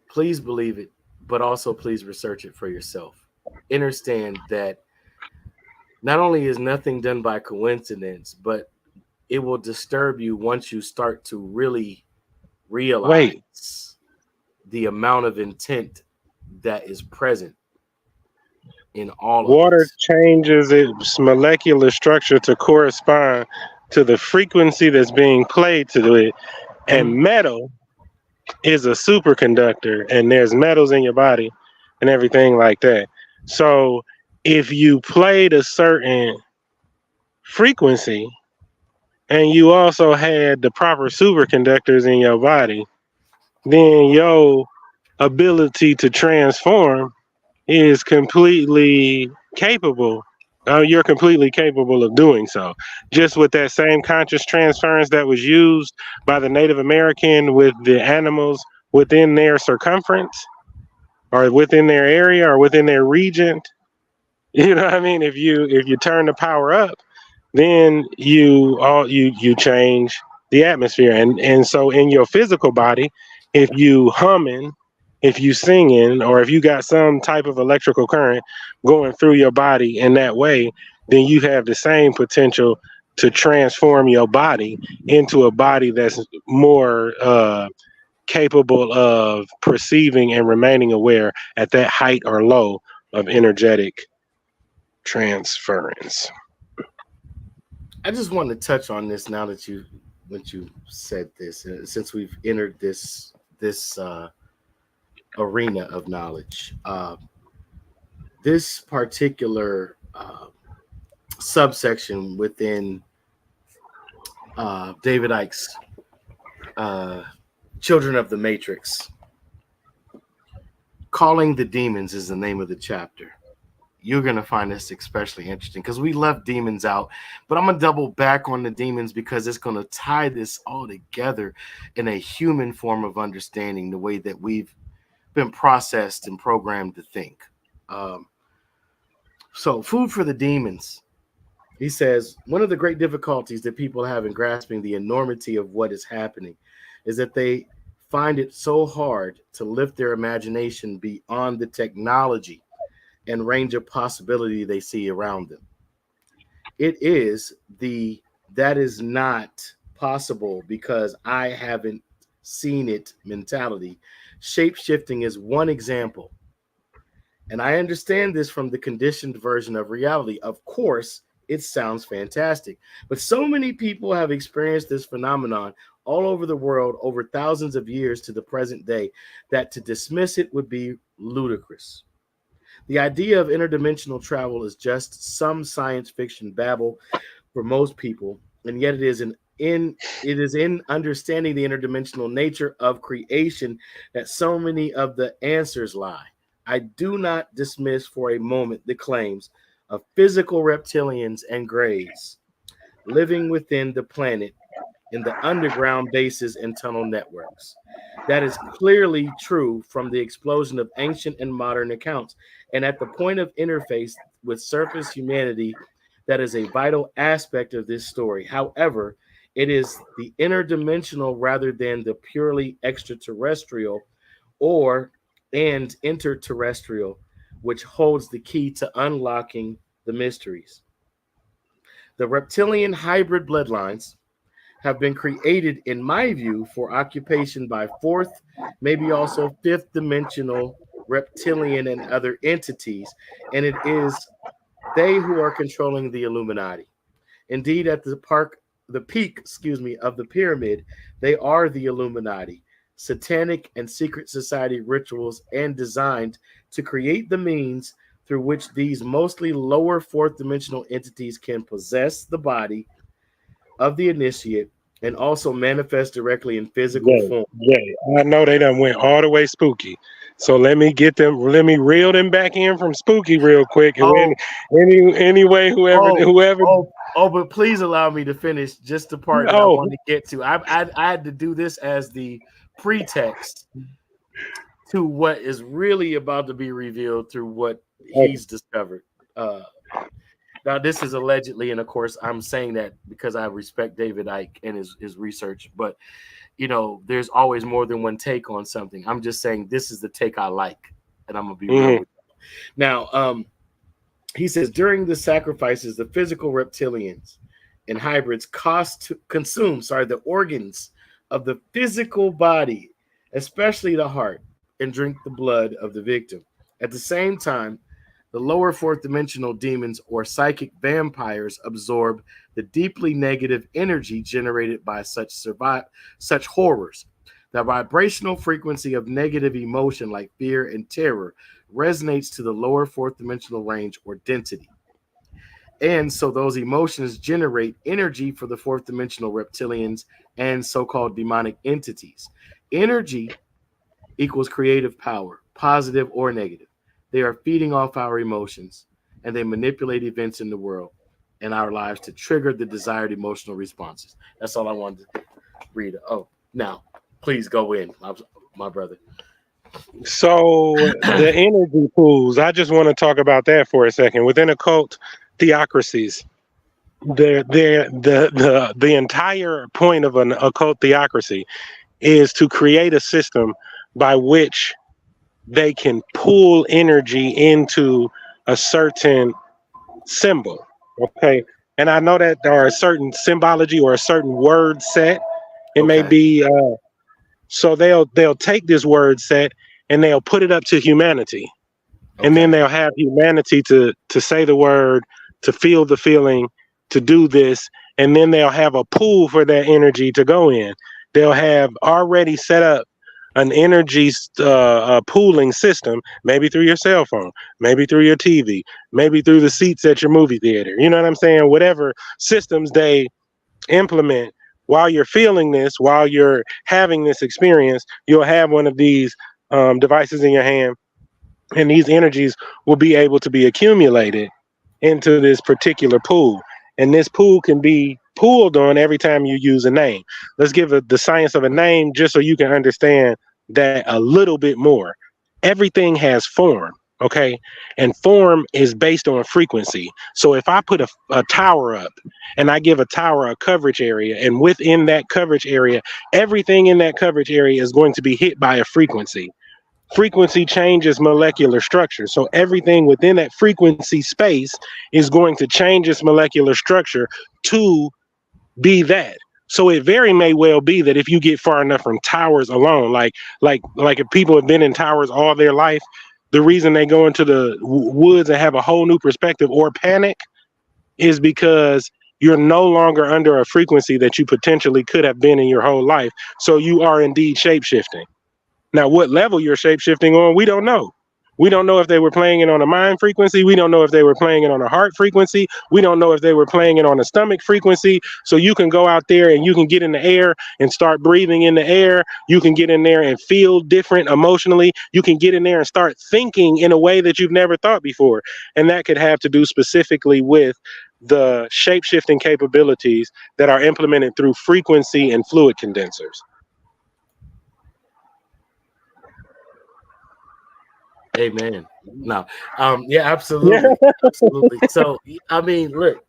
Please believe it, but also please research it for yourself. Understand that not only is nothing done by coincidence, but it will disturb you once you start to really Wait, realize the amount of intent that is present in all of water this. changes its molecular structure to correspond to the frequency that's being played to it, and Mhm. metal is a superconductor, and there's metals in your body and everything like that. So if you played a certain frequency and you also had the proper superconductors in your body, then your ability to transform is completely capable. You're completely capable of doing so. Just with that same conscious transference that was used by the Native American with the animals within their circumference or within their area or within their region. You know what I mean? If you turn the power up, then you change the atmosphere, and so in your physical body, if you humming, if you singing, or if you got some type of electrical current going through your body in that way, then you have the same potential to transform your body into a body that's more capable of perceiving and remaining aware at that height or low of energetic transference. I just want to touch on this now that you said this, since we've entered this arena of knowledge. this particular subsection within David Icke's uh, Children of the Matrix, Calling the Demons is the name of the chapter. You're going to find this especially interesting because we left demons out, but I'm going to double back on the demons because it's going to tie this all together in a human form of understanding, the way that we've been processed and programmed to think. So, food for the demons. He says, one of the great difficulties that people have in grasping the enormity of what is happening is that they find it so hard to lift their imagination beyond the technology and range of possibility they see around them. It is that is not possible because I haven't seen it mentality. Shape shifting is one example. And I understand this from the conditioned version of reality. Of course, it sounds fantastic. But so many people have experienced this phenomenon all over the world over thousands of years to the present day that to dismiss it would be ludicrous. The idea of interdimensional travel is just some science fiction babble for most people, and yet it is in understanding the interdimensional nature of creation that so many of the answers lie. I do not dismiss for a moment the claims of physical reptilians and greys living within the planet in the underground bases and tunnel networks. That is clearly true from the explosion of ancient and modern accounts. And at the point of interface with surface humanity, that is a vital aspect of this story. However, it is the interdimensional rather than the purely extraterrestrial or and interterrestrial which holds the key to unlocking the mysteries. The reptilian hybrid bloodlines have been created, in my view, for occupation by fourth, maybe also fifth dimensional reptilian and other entities, and it is they who are controlling the Illuminati. Indeed, at the peak, of the pyramid, they are the Illuminati, satanic and secret society rituals, and designed to create the means through which these mostly lower fourth dimensional entities can possess the body of the initiate and also manifest directly in physical Yeah, form. yeah. I know they done went all the way spooky. So let me get them. Let me reel them back in from spooky real quick. And Oh, anyway, oh, whoever. but please allow me to finish just the part that I Oh, want to get to. I had to do this as the pretext to what is really about to be revealed through what okay. he's discovered. Uh, Now, this is allegedly, and of course, I'm saying that because I respect David Icke and his research. But there's always more than one take on something. I'm just saying this is the take I like, and I'm gonna be real Mhm. with you. Now, he says during the sacrifices, the physical reptilians and hybrids consume the organs of the physical body, especially the heart, and drink the blood of the victim. At the same time, the lower fourth dimensional demons or psychic vampires absorb the deeply negative energy generated by such horrors. The vibrational frequency of negative emotion like fear and terror resonates to the lower fourth dimensional range or density. And so those emotions generate energy for the fourth dimensional reptilians and so-called demonic entities. Energy equals creative power, positive or negative. They are feeding off our emotions and they manipulate events in the world and our lives to trigger the desired emotional responses. That's all I wanted to read. Oh, now please go in, my brother. So the energy pools. I just want to talk about that for a second. Within occult theocracies, the entire point of an occult theocracy is to create a system by which they can pull energy into a certain symbol. Okay. And I know that there are a certain symbology or a certain word set. It may Okay. be so they'll take this word set and they'll put it up to humanity. And then Okay. they'll have humanity to say the word, to feel the feeling, to do this, and then they'll have a pool for that energy to go in. They'll have already set up an energy pooling system, maybe through your cell phone, maybe through your TV, maybe through the seats at your movie theater. You know what I'm saying? Whatever systems they implement while you're feeling this, while you're having this experience, you'll have one of these devices in your hand, and these energies will be able to be accumulated into this particular pool. And this pool can be pooled on every time you use a name. Let's give the science of a name just so you can understand that a little bit more. Everything has form, okay? And form is based on frequency. So if I put a tower up and I give a tower a coverage area, and within that coverage area, everything in that coverage area is going to be hit by a frequency. Frequency changes molecular structure. So everything within that frequency space is going to change its molecular structure to be that. So it very may well be that if you get far enough from towers alone, like if people have been in towers all their life, the reason they go into the woods and have a whole new perspective or panic is because you're no longer under a frequency that you potentially could have been in your whole life. So you are indeed shape shifting. Now, what level you're shapeshifting on, we don't know. We don't know if they were playing it on a mind frequency. We don't know if they were playing it on a heart frequency. We don't know if they were playing it on a stomach frequency. So you can go out there and you can get in the air and start breathing in the air. You can get in there and feel different emotionally. You can get in there and start thinking in a way that you've never thought before. And that could have to do specifically with the shape-shifting capabilities that are implemented through frequency and fluid condensers. Amen. No, yeah, absolutely, absolutely. So, I mean, look.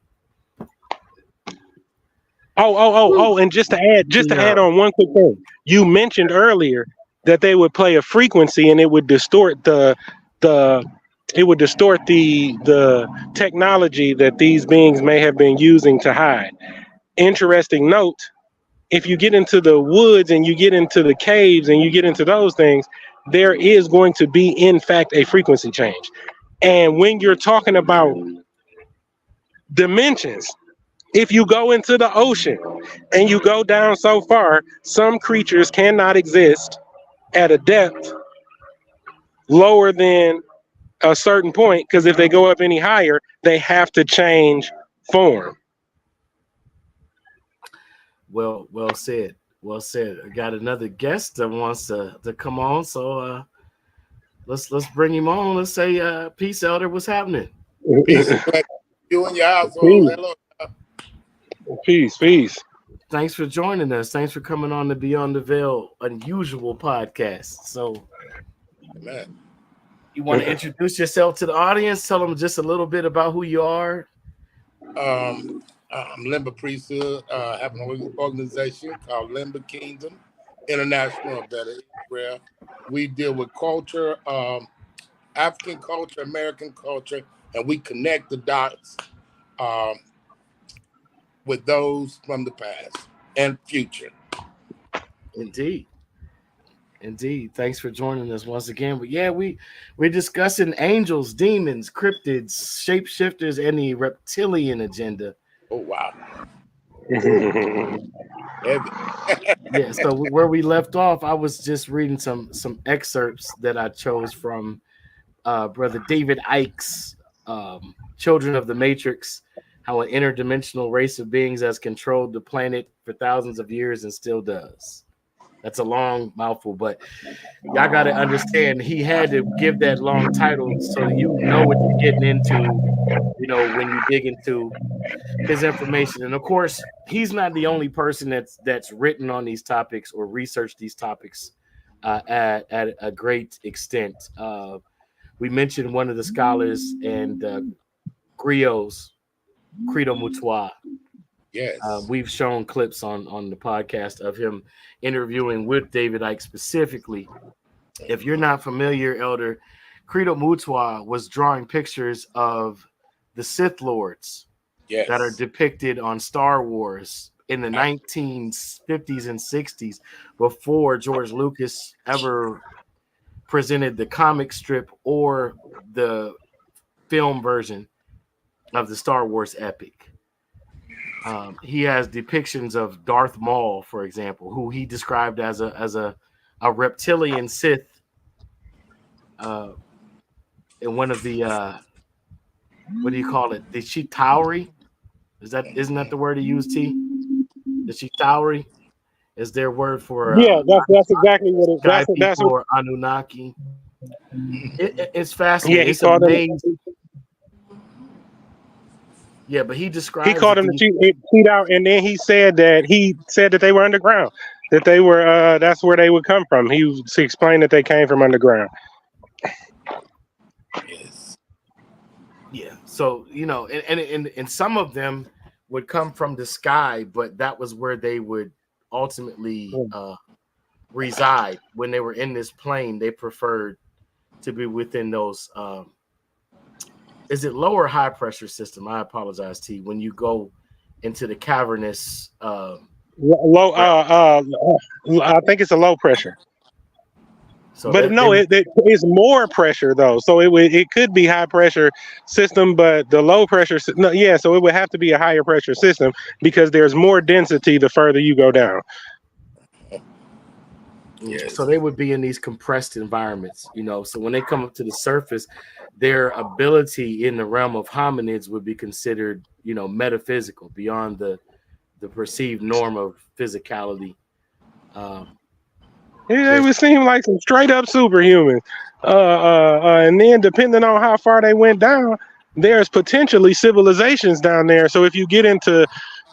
And just to add on one quick thing, you mentioned earlier that they would play a frequency and it would distort the technology that these beings may have been using to hide. Interesting note, if you get into the woods and you get into the caves and you get into those things, there is going to be, in fact, a frequency change. And when you're talking about dimensions, if you go into the ocean and you go down so far, some creatures cannot exist at a depth lower than a certain point, because if they go up any higher, they have to change form. Well said. Well said. I got another guest that wants to come on, so let's bring him on. Let's say peace, Elder. What's happening? Peace and blessings. You and your household. Hello. Peace. Thanks for joining us. Thanks for coming on the Beyond the Veil Unusual podcast. So, Amen. You want to introduce yourself to the audience? Tell them just a little bit about who you are. I'm Limber Priesthood. Have an organization called Limber Kingdom International of that Israel. We deal with culture, African culture, American culture, and we connect the dots with those from the past and future. Indeed. Thanks for joining us once again. But yeah, we're discussing angels, demons, cryptids, shapeshifters, and the reptilian agenda. Oh wow. Yeah, so where we left off, I was just reading some excerpts that I chose from Brother David Icke's Children of the Matrix, how an interdimensional race of beings has controlled the planet for thousands of years and still does. That's a long mouthful, but y'all got to understand he had to give that long title so you know what you're getting into, when you dig into his information. And of course, he's not the only person that's written on these topics or researched these topics at a great extent. We mentioned one of the scholars and Griot's Credo Mutua. Yes. We've shown clips on the podcast of him interviewing with David Icke specifically. If you're not familiar, Elder, Credo Mutua was drawing pictures of the Sith Lords that are depicted on Star Wars in the 1950s and 60s before George Lucas ever presented the comic strip or the film version of the Star Wars epic. He has depictions of Darth Maul, for example, who he described as a a reptilian Sith in one of the what do you call it? The Chitauri? Isn't that the word he used? T. The Chitauri is their word for Yeah, that's exactly what it. sky That's people what. or Anunnaki. It's Yeah, fascinating. he It's called them. amazing. Yeah, but he He describes called that them these. the cheat out, and then he said that they were underground. That they were. That's where they would come from. He explained that they came from underground. Yes. Yeah, so and some of them would come from the sky, but that was where they would ultimately reside when they were in this plane. They preferred to be within those. Is it low or high pressure system? I apologize, T. When you go into the cavernous. Low. I think it's a low pressure. So But that they no, it is more pressure though. So it could be high pressure system, but the low pressure no, yeah. So it would have to be a higher pressure system because there's more density the further you go down. Yes. So they would be in these compressed environments, So when they come up to the surface, their ability in the realm of hominids would be considered, metaphysical, beyond the perceived norm of physicality. It would seem like some straight up superhumans. And then depending on how far they went down, there's potentially civilizations down there. So if you get into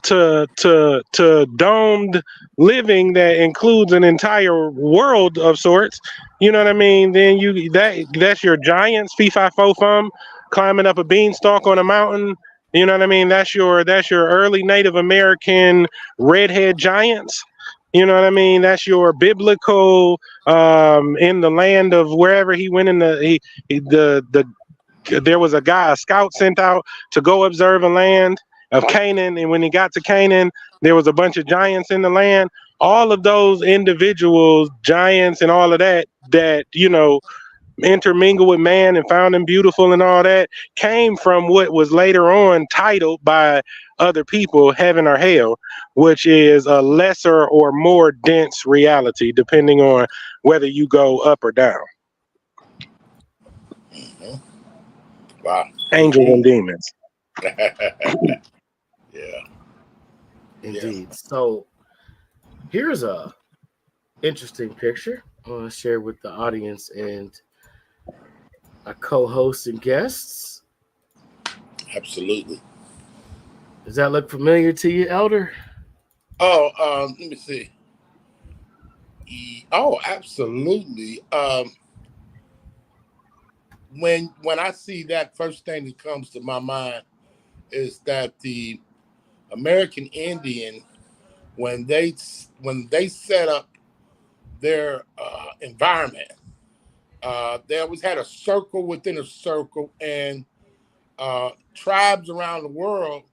to domed living that includes an entire world of sorts, you know what I mean? Then that's your giants, fee fi fo fum, climbing up a beanstalk on a mountain. You know what I mean? That's your early Native American redhead giants. You know what I mean? That's your biblical in the land of wherever he went in the there was a scout sent out to go observe a land of Canaan, and when he got to Canaan, there was a bunch of giants in the land. All of those individuals, giants, and all of that intermingled with man and found him beautiful and all that came from what was later on titled by other people heaven or hell, which is a lesser or more dense reality depending on whether you go up or down. Wow. Angels and demons. Yeah. Indeed. Yeah. So here's a interesting picture I want to share with the audience and our co-hosts and guests. Absolutely. Does that look familiar to you, Elder? Oh, let me see. Oh, absolutely. When I see that, first thing that comes to my mind is that the American Indian, when they set up their environment, they always had a circle within a circle, and tribes around the world,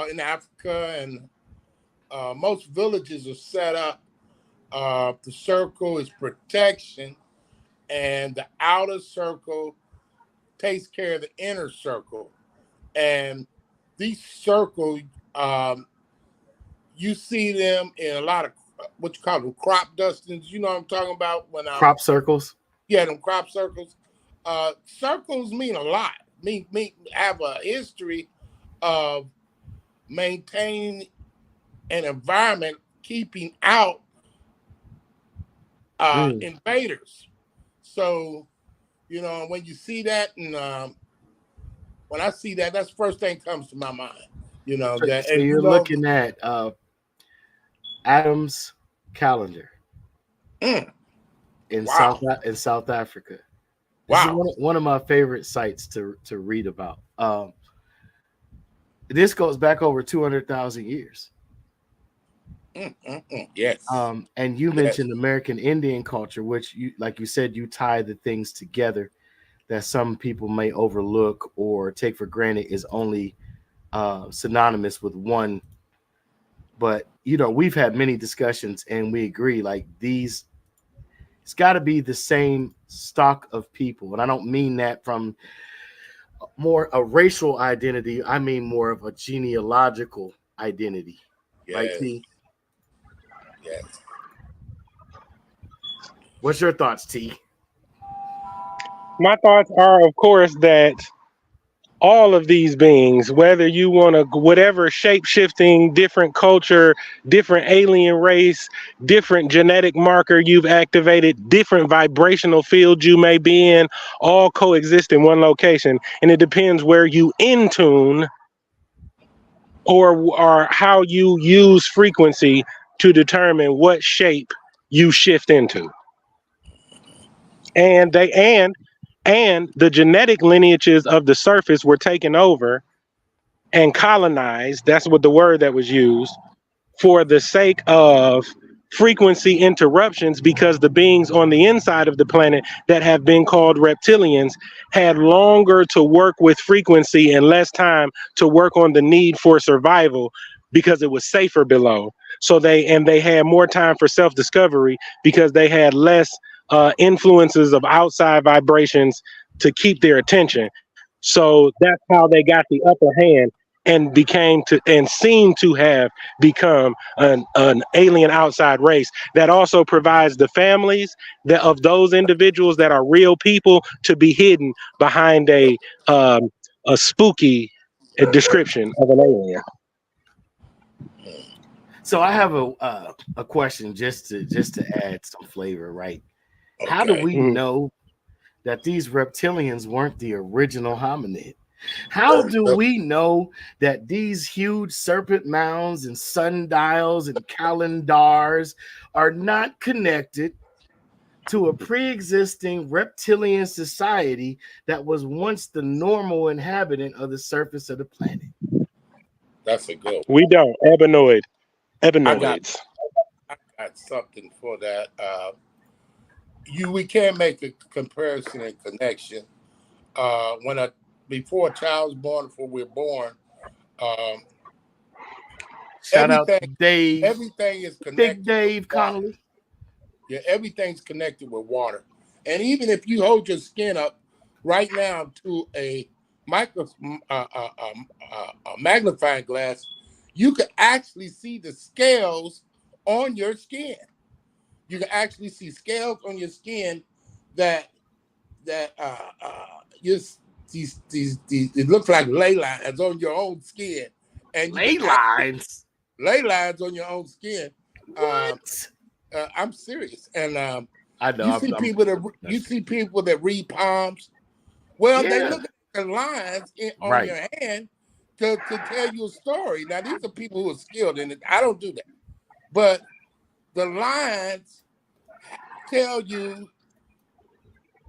in Africa, and most villages are set up. The circle is protection, and the outer circle takes care of the inner circle. And these circles, you see them in a lot of what you call them crop dustings. You know what I'm talking about? When crop circles. Yeah, them crop circles. Circles mean a lot. Me have a history of maintaining an environment, keeping out invaders. So, when you see that, and when I see that, that's the first thing that comes to my mind. That, so and you're looking at Adam's calendar in wow. South Africa. This Wow. is one of my favorite sites to read about. This goes back over 200,000 years. Yes. And you mentioned American Indian culture, which like you said, you tie the things together that some people may overlook or take for granted is only synonymous with one. But we've had many discussions and we agree like these, it's got to be the same stock of people. And I don't mean that from more a racial identity. I mean more of a genealogical identity. Yes. Right, T? Yes. What's your thoughts, T? My thoughts are, of course, that all of these beings, whether you want to, whatever shape shifting, different culture, different alien race, different genetic marker you've activated, different vibrational field you may be in, all coexist in one location. And it depends where you in tune or how you use frequency to determine what shape you shift into. And the genetic lineages of the surface were taken over and colonized. That's what the word that was used for the sake of frequency interruptions, because the beings on the inside of the planet that have been called reptilians had longer to work with frequency and less time to work on the need for survival because it was safer below. So they had more time for self-discovery because they had less influences of outside vibrations to keep their attention. So that's how they got the upper hand and seemed to have become an alien outside race that also provides the families of those individuals that are real people to be hidden behind a spooky description of an alien. So I have a question just to add some flavor, right? Okay. How do we know that these reptilians weren't the original hominid? How do we know that these huge serpent mounds and sundials and calendars are not connected to a pre-existing reptilian society that was once the normal inhabitant of the surface of the planet? That's a good one. We don't. Ebenoids. I got something for that. We can't make a comparison and connection. Before a child's born, before we're born, shout out to Dave. Everything is connected. Big Dave Connolly. Yeah, everything's connected with water. And even if you hold your skin up right now to a magnifying glass, you can actually see the scales on your skin. You can actually see scales on your skin that it looks like ley lines on your own skin. And ley lines on your own skin. What? I'm serious. And I know you see people that read palms. Well, they look at the lines on your hand to tell you a story. Now, these are people who are skilled in it. I don't do that. But the lines tell you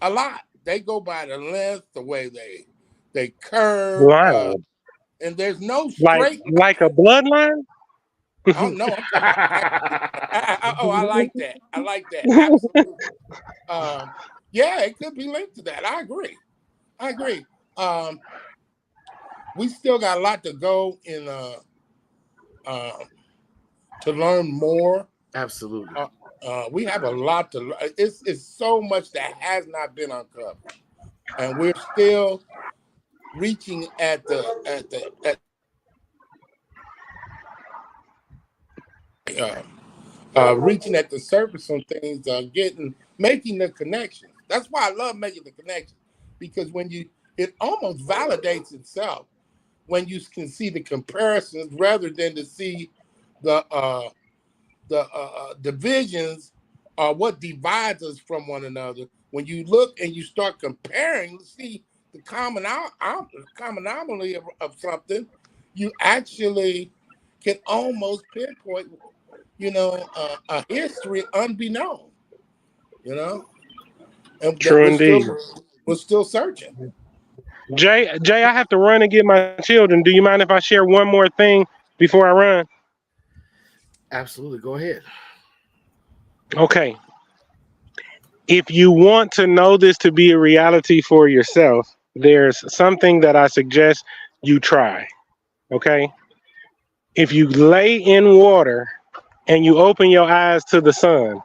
a lot. They go by the length, the way they curve, and there's no straight like a bloodline. Oh no! I like that. I like that. Absolutely. Yeah, it could be linked to that. I agree. We still got a lot to go in to learn more. Absolutely. We have a lot to learn. It's so much that has not been uncovered, and we're still reaching at reaching at the surface on things, making the connection. That's why I love making the connection, because it almost validates itself when you can see the comparisons rather than to see the divisions or what divides us from one another. When you look and you start comparing, see the commonality of something, you actually can almost pinpoint, a history unbeknown, and true indeed. We're still searching. Jay, I have to run and get my children. Do you mind if I share one more thing before I run? Absolutely. Go ahead. Okay. If you want to know this to be a reality for yourself, there's something that I suggest you try. Okay. If you lay in water and you open your eyes to the sun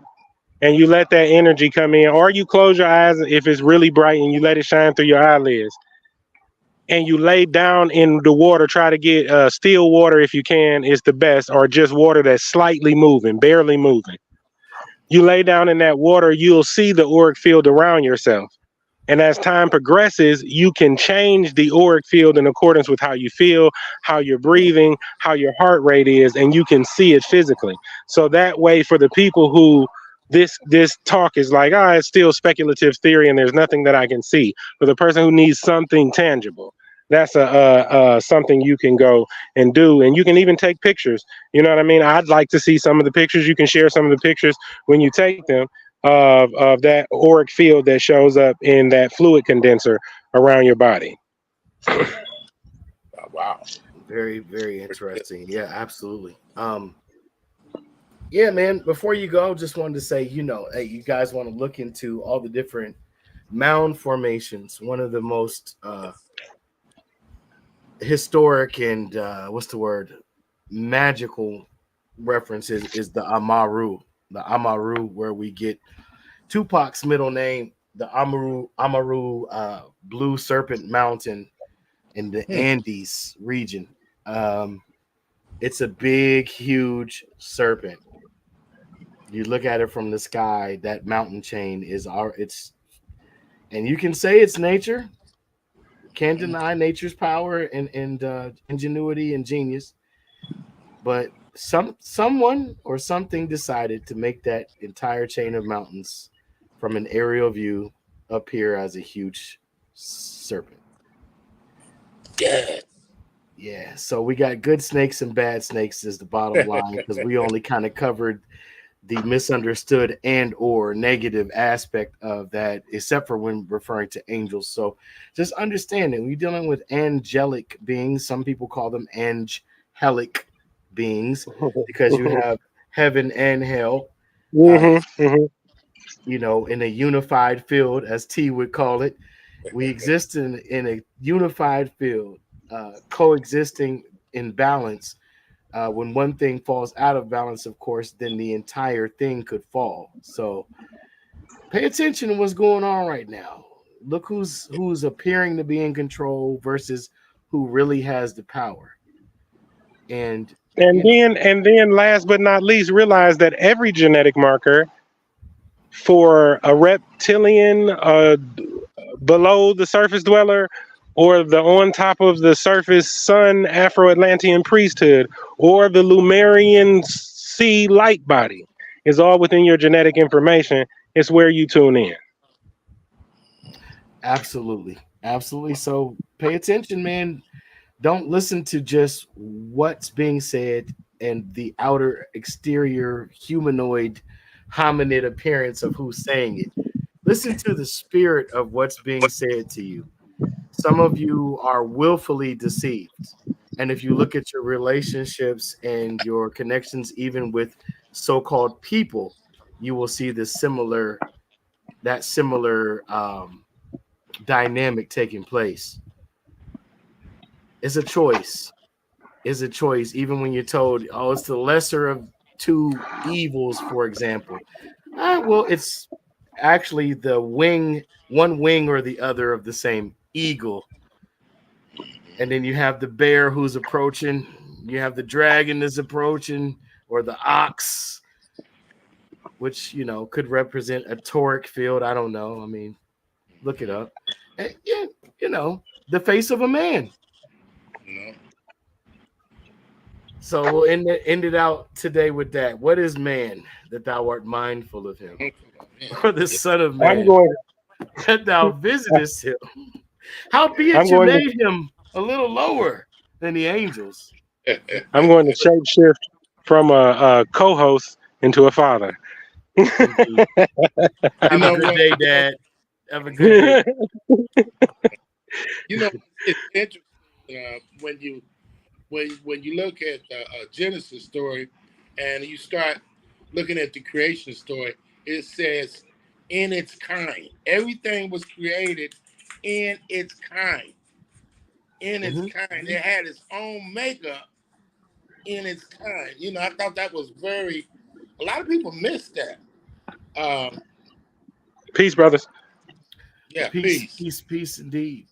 and you let that energy come in, or you close your eyes if it's really bright and you let it shine through your eyelids, and you lay down in the water, try to get still water if you can, is the best, or just water that's slightly moving, barely moving. You lay down in that water, you'll see the auric field around yourself. And as time progresses, you can change the auric field in accordance with how you feel, how you're breathing, how your heart rate is, and you can see it physically. So that way, for the people who this talk is like, it's still speculative theory, and there's nothing that I can see. For the person who needs something tangible, that's something you can go and do, and you can even take pictures. You know what I mean? I'd like to see some of the pictures. You can share some of the pictures when you take them of that auric field that shows up in that fluid condenser around your body. Wow. Very, very interesting. Yeah, absolutely. Yeah, man. Before you go, just wanted to say, hey, you guys want to look into all the different mound formations. One of the most historic and what's the word? Magical references is the Amaru. The Amaru, where we get Tupac's middle name, the Amaru Blue Serpent Mountain in the Andes region. It's a big, huge serpent. You look at it from the sky, that mountain chain and you can say it's nature. Can't deny nature's power and ingenuity and genius. But someone or something decided to make that entire chain of mountains from an aerial view appear as a huge serpent. Yeah. Yeah, so we got good snakes and bad snakes is the bottom line, because we only kind of covered the misunderstood and or negative aspect of that, except for when referring to angels. So just understanding we're dealing with angelic beings. Some people call them angelic beings because you have heaven and hell, uh, in a unified field, as T would call it. We exist in a unified field, coexisting in balance. When one thing falls out of balance, of course, then the entire thing could fall. So pay attention to what's going on right now. Look who's appearing to be in control versus who really has the power. And And then last but not least, realize that every genetic marker for a reptilian below the surface dweller, or the on top of the surface sun Afro-Atlantean priesthood, or the Lumerian sea light body, is all within your genetic information. It's where you tune in. absolutely, absolutely. So pay attention, man. Don't listen to just what's being said and the outer exterior humanoid hominid appearance of who's saying it. Listen to the spirit of what's being said to you. Some of you are willfully deceived. And if you look at your relationships and your connections, even with so-called people, you will see that similar dynamic taking place. It's a choice. Is a choice, even when you're told, oh, it's the lesser of two evils, for example. Well, it's actually one wing or the other of the same eagle. And then you have the bear who's approaching, you have the dragon that's approaching, or the ox, which could represent a toric field. I don't know. I mean, look it up. And, yeah, the face of a man. So we'll end it out today with that. What is man that thou art mindful of him? Or the son of I'm man going. that thou visitest him? Howbeit I'm you going to. made him a little lower than the angels. I'm going to shapeshift from a co-host into a father. Indeed. Have a good day, Dad. Have a good day. It's interesting when you look at the Genesis story and you start looking at the creation story. It says, "In its kind, everything was created in its kind. In its kind, it had its own makeup. In its kind, I thought that was very. A lot of people miss that. Peace, brothers. Yeah, Peace, peace. peace, indeed.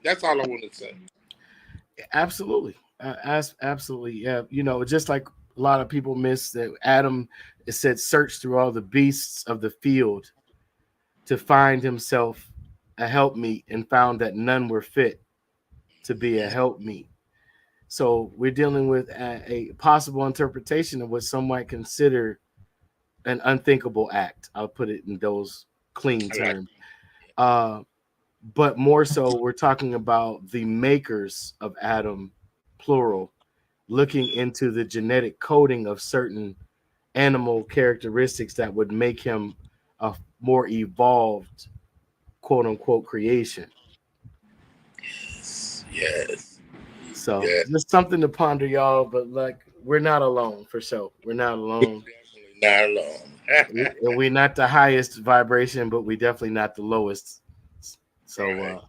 That's all I want to say. Absolutely, absolutely. Yeah, just like a lot of people miss that Adam, it said, searched through all the beasts of the field to find himself a helpmeet, and found that none were fit to be a helpmeet. So we're dealing with a possible interpretation of what some might consider an unthinkable act. I'll put it in those clean I like terms. But more so, we're talking about the makers of Adam, plural, looking into the genetic coding of certain animal characteristics that would make him a more evolved, quote unquote, creation. yes. So Yes. just something to ponder, y'all. But like, we're not alone for sure. We're not alone. Definitely not alone. And we're not the highest vibration, but we definitely not the lowest. So Right.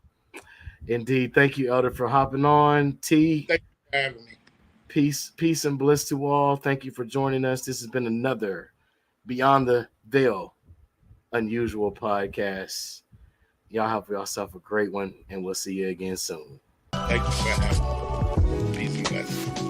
indeed, thank you, Elder, for hopping on. T, Thank you for having me. peace and bliss to all. Thank you for joining us. This has been another Beyond the Veil Unusual podcast. Y'all have yourself a great one, and we'll see you again soon. Thank you for having me. Peace and blessings.